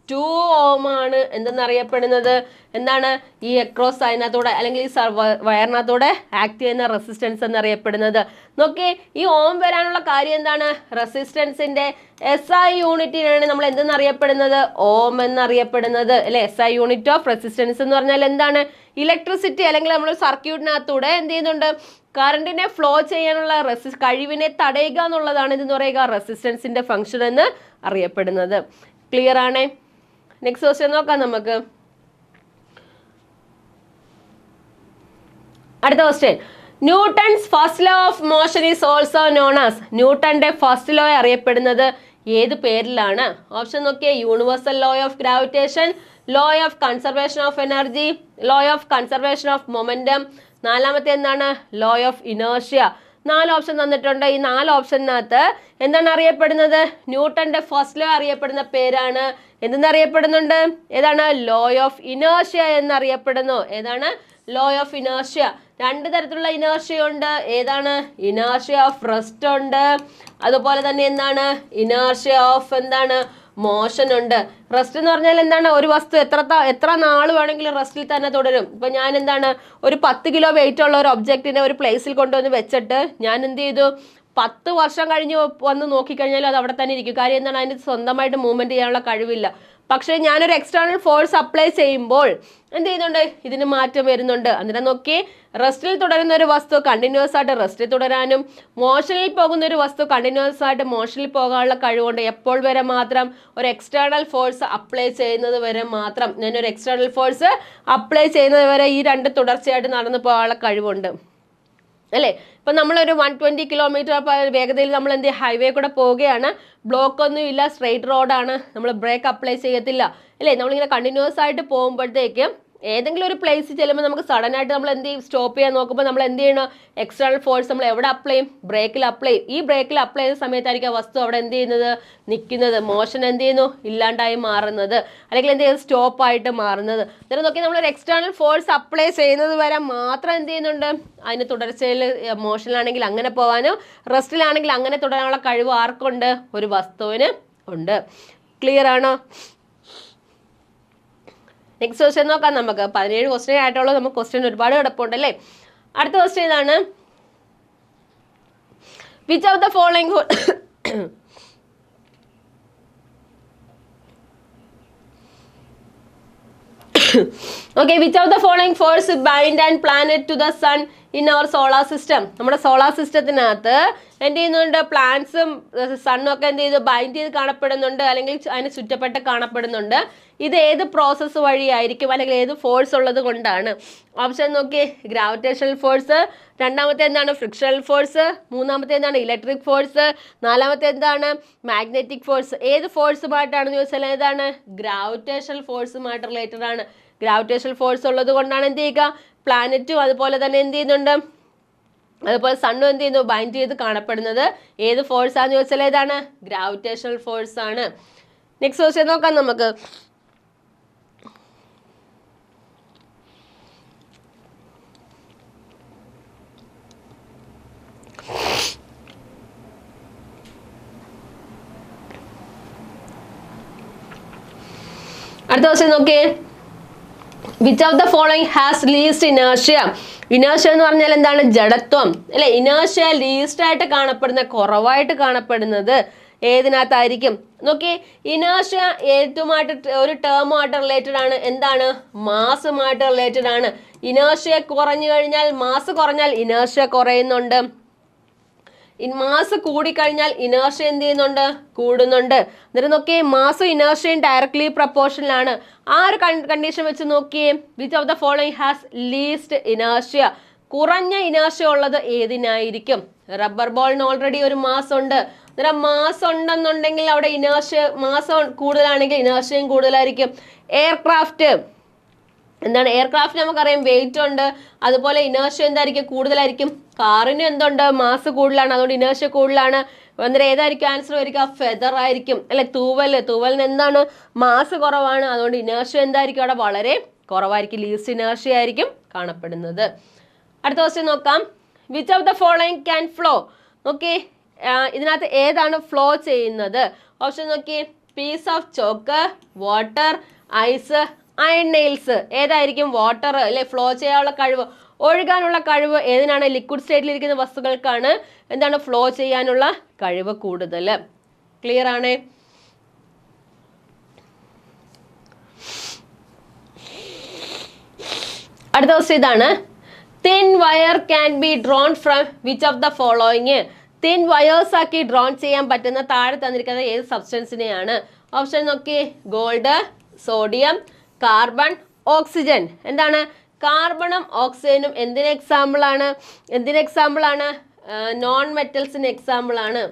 2 ഓം ആണ് എന്തെന്നറിയപ്പെടുന്നത്. എന്താണ്? ഈ അക്രോസ് അതിനകത്തൂടെ അല്ലെങ്കിൽ ഈ വയറിനകത്തൂടെ ആക്ട് ചെയ്യുന്ന റെസിസ്റ്റൻസ് എന്നറിയപ്പെടുന്നത്. നോക്കിയേ, ഈ ഓം വരാനുള്ള കാര്യം എന്താണ്? റെസിസ്റ്റൻസിന്റെ SI യൂണിറ്റിനാണ് നമ്മൾ എന്തെന്നറിയപ്പെടുന്നത്? ഓം എന്നറിയപ്പെടുന്നത് അല്ലെ? SI യൂണിറ്റ് ഓഫ് റെസിസ്റ്റൻസ് എന്ന് പറഞ്ഞാൽ എന്താണ്? ഇലക്ട്രിസിറ്റി അല്ലെങ്കിൽ നമ്മൾ സർക്യൂട്ടിനകത്തൂടെ എന്ത് ചെയ്യുന്നുണ്ട്? കറണ്ടിനെ ഫ്ലോ ചെയ്യാനുള്ള കഴിവിനെ തടയുക എന്നുള്ളതാണ് ഇതെന്ന് പറയുക റെസിസ്റ്റൻസിന്റെ ഫംഗ്ഷൻ എന്ന് അറിയപ്പെടുന്നത്. ക്ലിയർ ആണേ? നെക്സ്റ്റ് ക്വസ്റ്റ്യൻ നോക്കാം നമുക്ക്. അടുത്ത question. Newton's first law of motion is also known as. ന്യൂട്ടന്റെ ഫസ്റ്റ് ലോ അറിയപ്പെടുന്നത് ഏത് പേരിലാണ്? ഓപ്ഷൻ നോക്കിയേ. Universal law of gravitation, law of conservation of energy, law of conservation of momentum, നാലാമത്തെ എന്താണ്? Law of inertia. 4 ഓപ്ഷൻ തന്നിട്ടുണ്ട്. ഈ 4 ഓപ്ഷനകത്ത് എന്താണ് അറിയപ്പെടുന്നത്? ന്യൂട്ടന്റെ ഫസ്റ്റ് ലോ അറിയപ്പെടുന്ന പേരാണ് എന്തെന്നറിയപ്പെടുന്നുണ്ട്? ഏതാണ്? ലോ ഓഫ് ഇനേർഷ്യ എന്നറിയപ്പെടുന്നു. ഏതാണ്? Law of inertia. 2 തരത്തിലുള്ള ഇനേർഷ്യ ഉണ്ട്. ഏതാണ്? ഇനേർഷ്യ ഓഫ് റെസ്റ്റ് ഉണ്ട്. അതുപോലെ തന്നെ എന്താണ്? ഇനേർഷ്യ ഓഫ് എന്താണ്? മോഷൻ ഉണ്ട്. റെസ്റ്റ് എന്ന് പറഞ്ഞാൽ എന്താണ്? ഒരു വസ്തു എത്ര നാൾ വേണമെങ്കിലും റെസ്റ്റിൽ തന്നെ തുടരും. ഇപ്പൊ ഞാൻ എന്താണ് ഒരു 10 കിലോ വെയിറ്റ് ഉള്ള ഒരു ഒബ്ജക്റ്റിനെ ഒരു പ്ലേസിൽ കൊണ്ടുവന്ന് വെച്ചിട്ട് ഞാൻ എന്ത് ചെയ്തു 10 വർഷം കഴിഞ്ഞ് വന്ന് നോക്കിക്കഴിഞ്ഞാൽ അത് അവിടെ തന്നെ ഇരിക്കും. കാര്യം എന്താണ്? അതിന് സ്വന്തമായിട്ട് മൂവ്മെന്റ് ചെയ്യാനുള്ള കഴിവില്ല. പക്ഷേ ഞാനൊരു എക്സ്റ്റേണൽ ഫോഴ്സ് അപ്ലൈ ചെയ്യുമ്പോൾ എന്ത് ചെയ്യുന്നുണ്ട്? ഇതിന് മാറ്റം വരുന്നുണ്ട്. അന്നേരം നോക്കി, റെസ്റ്റിൽ തുടരുന്ന ഒരു വസ്തു കണ്ടിന്യൂസ് ആയിട്ട് റെസ്റ്റിൽ തുടരാനും മോഷനിൽ പോകുന്ന ഒരു വസ്തു കണ്ടിന്യൂസ് ആയിട്ട് മോഷനിൽ പോകാനുള്ള കഴിവുണ്ട്. എപ്പോൾ വരെ മാത്രം? ഒരു എക്സ്റ്റേണൽ ഫോഴ്സ് അപ്ലൈ ചെയ്യുന്നത് വരെ മാത്രം. ഞാനൊരു എക്സ്റ്റേണൽ ഫോഴ്സ് അപ്ലൈ ചെയ്യുന്നത് വരെ ഈ രണ്ട് തുടർച്ചയായിട്ട് നടന്നു പോകാനുള്ള കഴിവുണ്ട് അല്ലേ? ഇപ്പം നമ്മളൊരു 120 കിലോമീറ്റർ വേഗതയിൽ നമ്മൾ എന്ത് ഹൈവേ കൂടെ പോവുകയാണ്, ബ്ലോക്ക് ഒന്നും ഇല്ല, സ്ട്രെയിറ്റ് റോഡാണ്, നമ്മൾ ബ്രേക്ക് അപ്ലൈ ചെയ്യത്തില്ല അല്ലേ? നമ്മളിങ്ങനെ കണ്ടിന്യൂസ് ആയിട്ട് പോകുമ്പോഴത്തേക്കും ഏതെങ്കിലും ഒരു പ്ലേസിൽ ചെല്ലുമ്പോൾ നമുക്ക് സഡൻ ആയിട്ട് നമ്മൾ എന്ത് ചെയ്യും? സ്റ്റോപ്പ് ചെയ്യാൻ നോക്കുമ്പോൾ നമ്മൾ എന്ത് ചെയ്യണം? എക്സ്റ്റേണൽ ഫോഴ്സ് നമ്മൾ എവിടെ അപ്ലൈ ചെയ്യും? ബ്രേക്കിൽ അപ്ലൈ ചെയ്യും. ഈ ബ്രേക്കിൽ അപ്ലൈ ചെയ്ത സമയത്തായിരിക്കും ആ വസ്തു അവിടെ എന്ത് ചെയ്യുന്നത്? നിൽക്കുന്നത്. മോഷൻ എന്ത് ചെയ്യുന്നു? ഇല്ലാണ്ടായി മാറുന്നത്, അല്ലെങ്കിൽ എന്ത് ചെയ്യുന്നത്? സ്റ്റോപ്പ് ആയിട്ട് മാറുന്നത്. അന്നേരം നോക്കി, നമ്മളൊരു എക്സ്റ്റേണൽ ഫോഴ്സ് അപ്ലൈ ചെയ്യുന്നത് വരെ മാത്രം എന്ത് ചെയ്യുന്നുണ്ട്? അതിന് തുടർച്ചയിൽ മോഷനിലാണെങ്കിൽ അങ്ങനെ പോകാനും റെസ്റ്റിലാണെങ്കിൽ അങ്ങനെ തുടരാനുള്ള കഴിവ് ആർക്കുണ്ട്? ഒരു വസ്തുവിന് ഉണ്ട്. ക്ലിയർ ആണോ? നെക്സ്റ്റ് ക്വസ്റ്റ്യൻ നോക്കാം നമുക്ക്. 17 ക്വസ്റ്റ്യൻ ആയിട്ടുള്ളത്. നമുക്ക് ക്വസ്റ്റ്യൻ ഒരുപാട് കിടപ്പുണ്ട് അല്ലേ? അടുത്ത ക്വസ്റ്റ്യൻ ഇതാണ്. Which of the following okay, which of the following force bind and planet to the sun in our solar system? നമ്മുടെ സോളാർ സിസ്റ്റത്തിനകത്ത് എന്ത് ചെയ്യുന്നുണ്ട്? പ്ലാനറ്റ്സും സണ്ണും ഒക്കെ എന്ത് ചെയ്ത് ബൈൻഡ് ചെയ്ത് കാണപ്പെടുന്നുണ്ട്, അല്ലെങ്കിൽ അതിന് ചുറ്റപ്പെട്ട് കാണപ്പെടുന്നുണ്ട്. ഇത് ഏത് പ്രോസസ്സ് വഴിയായിരിക്കും, അല്ലെങ്കിൽ ഏത് ഫോഴ്സ് ഉള്ളത് കൊണ്ടാണ്? ഓപ്ഷൻ നോക്കി, ഗ്രാവിറ്റേഷണൽ ഫോഴ്സ്, രണ്ടാമത്തെ എന്താണ്? ഫ്രിക്ഷണൽ ഫോഴ്സ്, മൂന്നാമത്തെ എന്താണ്? ഇലക്ട്രിക് ഫോഴ്സ്, നാലാമത്തെ എന്താണ്? Magnetic force. ഏത് ഫോഴ്സുമായിട്ടാണെന്ന് ചോദിച്ചാൽ ഏതാണ്? ഗ്രാവിറ്റേഷണൽ ഫോഴ്സുമായിട്ട് റിലേറ്റഡ് ആണ്. ഗ്രാവിറ്റേഷണൽ ഫോഴ്സ് ഉള്ളത് കൊണ്ടാണ് എന്ത് ചെയ്യുക? പ്ലാനറ്റും അതുപോലെ തന്നെ എന്ത് ചെയ്യുന്നുണ്ട്? അതുപോലെ സണ്ണും എന്ത് ചെയ്യുന്നു? ബൈൻഡ് ചെയ്ത് കാണപ്പെടുന്നത്. ഏത് ഫോഴ്സ് ആണെന്ന് ചോദിച്ചാൽ ഏതാണ്? ഗ്രാവിറ്റേഷണൽ ഫോഴ്സ് ആണ്. നെക്സ്റ്റ് ക്വസ്റ്റ്യൻ നോക്കാം നമുക്ക്. അടുത്ത ക്വസ്റ്റ്യൻ നോക്കിയേ. Which of the following has least inertia? Inertia എന്ന് പറഞ്ഞാൽ എന്താണ്? ജഡത്വം അല്ലെ? ഇനേർഷ്യ ലീസ്റ്റ് ആയിട്ട് കാണപ്പെടുന്ന, കുറവായിട്ട് കാണപ്പെടുന്നത് ഏതിനകത്തായിരിക്കും? നോക്കിയേ, ഇനേർഷ്യ ഏതുമായിട്ട് ഒരു ടേമുമായിട്ട് റിലേറ്റഡ് ആണ്? എന്താണ്? മാസുമായിട്ട് റിലേറ്റഡ് ആണ്. ഇനേർഷ്യ കുറഞ്ഞു കഴിഞ്ഞാൽ, മാസ് കുറഞ്ഞാൽ ഇനേർഷ്യ കുറയുന്നുണ്ട്. മാസ് കൂടിക്കഴിഞ്ഞാൽ ഇനേർഷ്യ എന്ത് ചെയ്യുന്നുണ്ട്? കൂടുന്നുണ്ട്. എന്നിട്ട് നോക്കിയേ, മാസും ഇനേർഷ്യയും ഡയറക്ട്ലി പ്രപ്പോർഷനിലാണ്. ആ ഒരു കണ്ടീഷൻ വെച്ച് നോക്കിയേ, which of the following has least inertia? കുറഞ്ഞ ഇനേർഷ്യ ഉള്ളത് ഏതിനായിരിക്കും? റബ്ബർ ബോളിന് ഓൾറെഡി ഒരു മാസ് ഉണ്ട്. അന്നേരം മാസ് ഉണ്ടെന്നുണ്ടെങ്കിൽ അവിടെ ഇനേർഷ്യ, മാസ് കൂടുതലാണെങ്കിൽ ഇനേർഷ്യയും കൂടുതലായിരിക്കും. എയർക്രാഫ്റ്റ് എന്താണ്? എയർക്രാഫ്റ്റ് നമുക്കറിയാം വെയിറ്റ് ഉണ്ട്, അതുപോലെ ഇനേർഷ്യ എന്തായിരിക്കും? കൂടുതലായിരിക്കും. കാറിന് എന്തുണ്ട്? മാസ് കൂടുതലാണ്, അതുകൊണ്ട് ഇനേർഷ്യ കൂടുതലാണ്. അന്നേരം ഏതായിരിക്കും ആൻസർ വരിക? ഫെദർ ആയിരിക്കും അല്ലെ? തൂവലിന് എന്താണ്? മാസ് കുറവാണ്, അതുകൊണ്ട് ഇനേർഷ്യ എന്തായിരിക്കും? അവിടെ വളരെ കുറവായിരിക്കും. ലീസ്റ്റ് ഇനേർഷ്യ ആയിരിക്കും കാണപ്പെടുന്നത്. അടുത്ത ക്വസ്റ്റ്യൻ നോക്കാം. Which of the following can flow? നോക്കി, ഇതിനകത്ത് ഏതാണ് ഫ്ലോ ചെയ്യുന്നത്? ഓപ്ഷൻ നോക്കി, piece of chalk, water, ice, iron nails. ഏതായിരിക്കും? വാട്ടർ അല്ലെ? ഫ്ലോ ചെയ്യാനുള്ള കഴിവ്, ഒഴുകാനുള്ള കഴിവ് ഏതിനാണ്? ലിക്വിഡ് സ്റ്റേറ്റിലിരിക്കുന്ന വസ്തുക്കൾക്കാണ് എന്താണ്? ഫ്ലോ ചെയ്യാനുള്ള കഴിവ് കൂടുതൽ. ക്ലിയർ ആണേ? അടുത്ത ക്വസ്റ്റ്യൻ ഇതാണ്. Thin wire can be drawn from which of the following? Thin wires ആക്കി ഡ്രോൺ ചെയ്യാൻ പറ്റുന്ന താഴെ തന്നിരിക്കുന്നത് ഏത് സബ്സ്റ്റൻസിനെയാണ്? ഓപ്ഷൻ നോക്കി, ഗോൾഡ്, സോഡിയം, കാർബൺ, ഓക്സിജൻ. എന്താണ്? കാർബണും ഓക്സിജനും എന്തിന് എക്സാമ്പിൾ ആണ്? നോൺ മെറ്റൽസിന് എക്സാമ്പിൾ ആണ്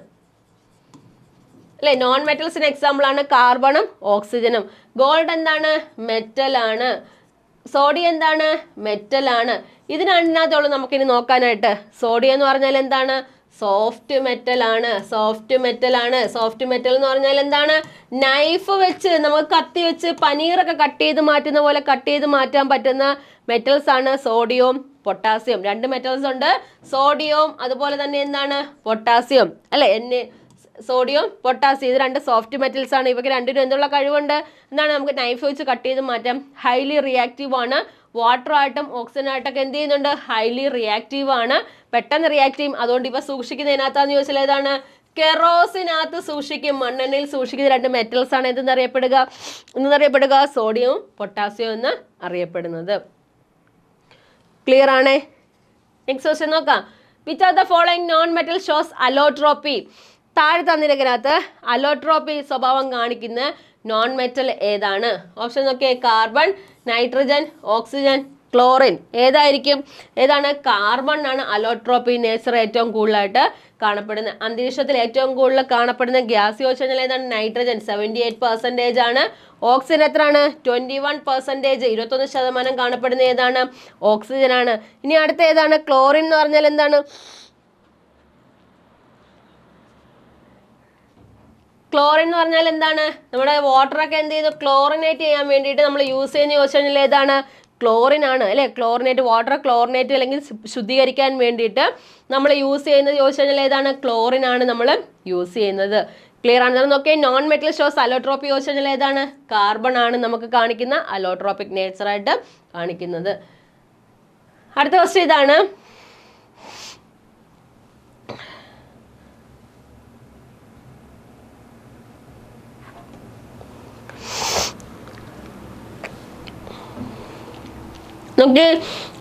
അല്ലെ? നോൺ മെറ്റൽസിന് എക്സാമ്പിൾ ആണ് കാർബണും ഓക്സിജനും. ഗോൾഡ് എന്താണ്? മെറ്റൽ ആണ്. സോഡിയം എന്താണ്? മെറ്റൽ ആണ്. ഇതിനകത്തുള്ളൂ നമുക്കിനി നോക്കാനായിട്ട്. സോഡിയം എന്ന് പറഞ്ഞാൽ എന്താണ്? സോഫ്റ്റ് മെറ്റൽ ആണ്. സോഫ്റ്റ് മെറ്റൽ എന്ന് പറഞ്ഞാൽ എന്താണ്? നൈഫ് വെച്ച്, നമുക്ക് കത്തി വെച്ച് പനീറൊക്കെ കട്ട് ചെയ്ത് മാറ്റുന്ന പോലെ കട്ട് ചെയ്ത് മാറ്റാൻ പറ്റുന്ന മെറ്റൽസ് ആണ് സോഡിയവും പൊട്ടാസ്യം. രണ്ട് മെറ്റൽസ് ഉണ്ട്, സോഡിയവും അതുപോലെ തന്നെ എന്താണ്? പൊട്ടാസ്യം അല്ലെ? സോഡിയം പൊട്ടാസ്യം ഇത് രണ്ട് സോഫ്റ്റ് മെറ്റൽസ് ആണ്. ഇവയ്ക്ക് രണ്ടിനും എന്നുള്ള കഴിവുണ്ട്, എന്താണ് നമുക്ക് നൈഫ് വെച്ച് കട്ട് ചെയ്ത് മാറ്റാം. ഹൈലി റിയാക്റ്റീവ് ആണ്. വാട്ടർ ആയിട്ടും ഓക്സിജൻ ആയിട്ടൊക്കെ എന്ത് ചെയ്യുന്നുണ്ട്, ഹൈലി റിയാക്റ്റീവ് ആണ്, പെട്ടെന്ന് റിയാക്ട് ചെയ്യും. അതുകൊണ്ട് ഇവ സൂക്ഷിക്കുന്നതിനകത്താന്ന് ചോദിച്ചാൽ ഏതാണ്, കെറോസിനകത്ത് സൂക്ഷിക്കും. മണ്ണെണ്ണയിൽ സൂക്ഷിക്കുന്ന രണ്ട് മെറ്റൽസ് ആണ് എന്തെന്നറിയപ്പെടുക സോഡിയവും പൊട്ടാസ്യവും എന്ന് അറിയപ്പെടുന്നത്. ക്ലിയർ ആണേ? നെക്സ്റ്റ് ക്വസ്റ്റ്യൻ നോക്കാം. Which are the following non metal shows allotropy? താഴെ തന്നിരിക്കുന്നതിനകത്ത് അലോട്രോപ്പി സ്വഭാവം കാണിക്കുന്ന നോൺ മെറ്റൽ ഏതാണ്? ഓപ്ഷൻ നോക്കിയേ. Carbon, nitrogen, oxygen, chlorine. ഏതാണ്? കാർബൺ ആണ് അലോട്രോപ്പി നേച്ചർ ഏറ്റവും കൂടുതലായിട്ട് കാണപ്പെടുന്നത്. അന്തരീക്ഷത്തിൽ ഏറ്റവും കൂടുതൽ കാണപ്പെടുന്ന ഗ്യാസ് ചോദിച്ചു കഴിഞ്ഞാൽ ഏതാണ്? നൈട്രജൻ 78% ആണ്. ഓക്സിജൻ എത്രയാണ്? 21%. 21% കാണപ്പെടുന്ന ഏതാണ്? ഓക്സിജൻ ആണ്. ഇനി അടുത്ത ഏതാണ്? ക്ലോറിൻ എന്ന് പറഞ്ഞാൽ എന്താണ്? ക്ലോറിൻ എന്ന് പറഞ്ഞാൽ എന്താണ്? നമ്മുടെ വാട്ടറൊക്കെ എന്ത് ചെയ്തു ക്ലോറിനേറ്റ് ചെയ്യാൻ വേണ്ടിയിട്ട് നമ്മൾ യൂസ് ചെയ്യുന്ന ചോദിച്ചു കഴിഞ്ഞാൽ ഏതാണ്? ക്ലോറിൻ ആണ് അല്ലേ? ക്ലോറിനേറ്റ്, വാട്ടർ ക്ലോറിനേറ്റ് അല്ലെങ്കിൽ ശുദ്ധീകരിക്കാൻ വേണ്ടിയിട്ട് നമ്മൾ യൂസ് ചെയ്യുന്നത് ചോദിച്ചു കഴിഞ്ഞാൽ ഏതാണ്? ക്ലോറിൻ ആണ് നമ്മൾ യൂസ് ചെയ്യുന്നത്. ക്ലിയർ ആണ്? നോക്കിയേ. നോൺ മെറ്റൽ ഷോസ് അലോട്രോപ്പി ചോദിച്ചു കഴിഞ്ഞാൽ ഏതാണ്? കാർബൺ ആണ് നമുക്ക് കാണിക്കുന്ന അലോട്രോപ്പിക് നേച്ചറായിട്ട് കാണിക്കുന്നത്. അടുത്ത ക്വസ്റ്റ്യൻ ഇതാണ്. Okay,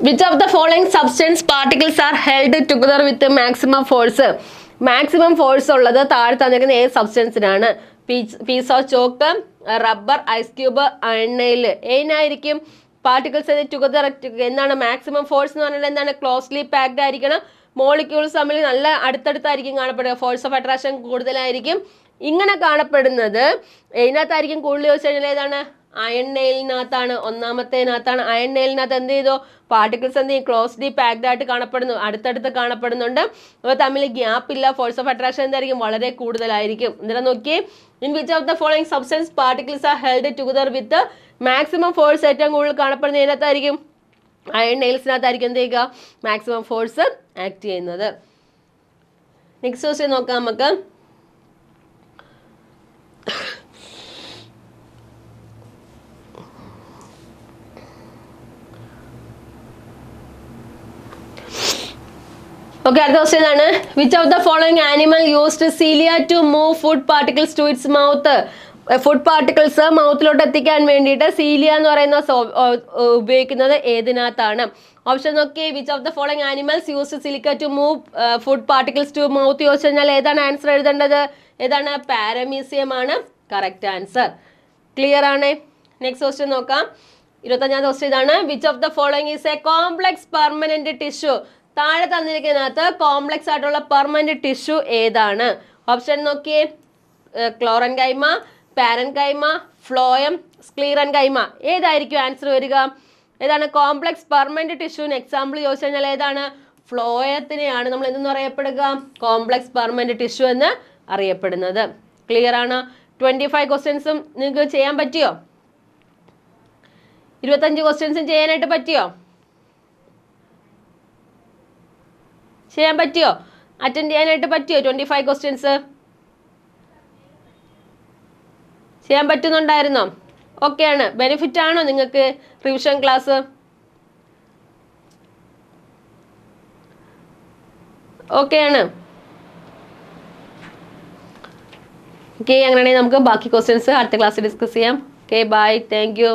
which of the following substance particles are held together with the maximum force? Maximum force ഉള്ളത് താഴെ തന്നിരിക്കുന്ന ഏത് സബ്സ്റ്റൻസിനാണ്? Piece of chalk, rubber, ice cube, എണ്ണയിൽ. ഏതിനായിരിക്കും പാർട്ടിക്കിൾസ് ടുഗദർ? എന്താണ് മാക്സിമം ഫോഴ്സ് എന്ന് പറഞ്ഞാൽ എന്താണ്? ക്ലോസ്ലി പാക്ഡ് ആയിരിക്കണം. മോളിക്യൂൾസ് തമ്മിൽ നല്ല അടുത്തടുത്തായിരിക്കും കാണപ്പെടുക. ഫോഴ്സ് ഓഫ് അട്രാക്ഷൻ കൂടുതലായിരിക്കും. ഇങ്ങനെ കാണപ്പെടുന്നത് ഇതിനകത്തായിരിക്കും കൂടുതൽ ചോദിച്ചു കഴിഞ്ഞാൽ ഏതാണ്? അയൺ നെയിലിനകത്താണ്. ഒന്നാമത്തേനകത്താണ്. അയൺ നെയിലിനകത്ത് എന്ത് ചെയ്തു? പാർട്ടിക്കിൾസ് എന്ത് ചെയ്യും? ക്ലോസ്ലി പാക്ഡ് ആയിട്ട് കാണപ്പെടുന്നു, അടുത്തടുത്ത് കാണപ്പെടുന്നുണ്ട്. അപ്പോൾ തമ്മിൽ ഗ്യാപ്പ് ഇല്ല. ഫോഴ്സ് ഓഫ് അട്രാക്ഷൻ എന്തായിരിക്കും? വളരെ കൂടുതലായിരിക്കും. എന്നിട്ട് നോക്കിയേ. In which of the following substance particles are held together with maximum force ഏറ്റവും കൂടുതൽ കാണപ്പെടുന്ന ഇതിനകത്തായിരിക്കും? അയൺ നെയിൽസിനകത്തായിരിക്കും എന്ത് ചെയ്യുക? മാക്സിമം ഫോഴ്സ് ആക്ട് ചെയ്യുന്നത്. നെക്സ്റ്റ് ക്വസ്റ്റ്യൻ നോക്കാം നമുക്ക്. Okay, അടുത്ത ക്വസ്റ്റ്യൻ ആണ്. Which of the following animal used cilia to move food particles to its mouth? Food particles മൗത്തിലോട്ട് എത്തിക്കാൻ വേണ്ടിയിട്ട് സീലിയ എന്ന് പറയുന്ന ഉപയോഗിക്കുന്നത് ഏതിനകത്താണ്? ഓപ്ഷൻ നോക്കി. Which of the following animals used silica to move food particles to mouth ചോദിച്ചു കഴിഞ്ഞാൽ ഏതാണ് ആൻസർ എഴുതേണ്ടത്? ഏതാണ്? പാരമീസിയം ആണ് കറക്റ്റ് ആൻസർ. ക്ലിയർ ആണ്? നെക്സ്റ്റ് ക്വസ്റ്റ്യൻ നോക്കാം. 25ാമത്തെ ക്വസ്റ്റ്യൻ ഇതാണ്. Which of the following is a complex permanent tissue? താഴെ തന്നിരിക്കുന്നതിനകത്ത് കോംപ്ലക്സ് ആയിട്ടുള്ള പെർമനന്റ് ടിഷ്യൂ ഏതാണ്? ഓപ്ഷൻ നോക്കിയേ. Chlorenchyma, parenchyma, phloem, sclerenchyma. ഏതായിരിക്കും ആൻസർ വരിക? ഏതാണ് കോംപ്ലക്സ് പെർമനന്റ് ടിഷ്യൂന് എക്സാമ്പിൾ ചോദിച്ചു കഴിഞ്ഞാൽ ഏതാണ്? ഫ്ലോയത്തിനെയാണ് നമ്മൾ എന്തെന്ന് അറിയപ്പെടുക? കോംപ്ലക്സ് പെർമനന്റ് ടിഷ്യൂ എന്ന് അറിയപ്പെടുന്നത്. ക്ലിയർ ആണ്? 25 ക്വസ്റ്റ്യൻസും നിങ്ങൾക്ക് ചെയ്യാൻ പറ്റിയോ? 25 ക്വസ്റ്റ്യൻസും ചെയ്യാനായിട്ട് പറ്റിയോ? ചെയ്യാൻ പറ്റിയോ? അറ്റൻഡ് ചെയ്യാനായിട്ട് പറ്റിയോ? 25 ക്വസ്റ്റ്യൻസ് ചെയ്യാൻ പറ്റുന്നുണ്ടായിരുന്നോ? ഓക്കെ ആണ്? ബെനിഫിറ്റ് ആണോ നിങ്ങൾക്ക് റിവിഷൻ ക്ലാസ്? ഓക്കെ ആണ്? ഓക്കെ, അങ്ങനെയാണെങ്കിൽ നമുക്ക് ബാക്കി ക്വസ്റ്റ്യൻസ് അടുത്ത ക്ലാസ്സിൽ ഡിസ്കസ് ചെയ്യാം. Okay, bye, thank U.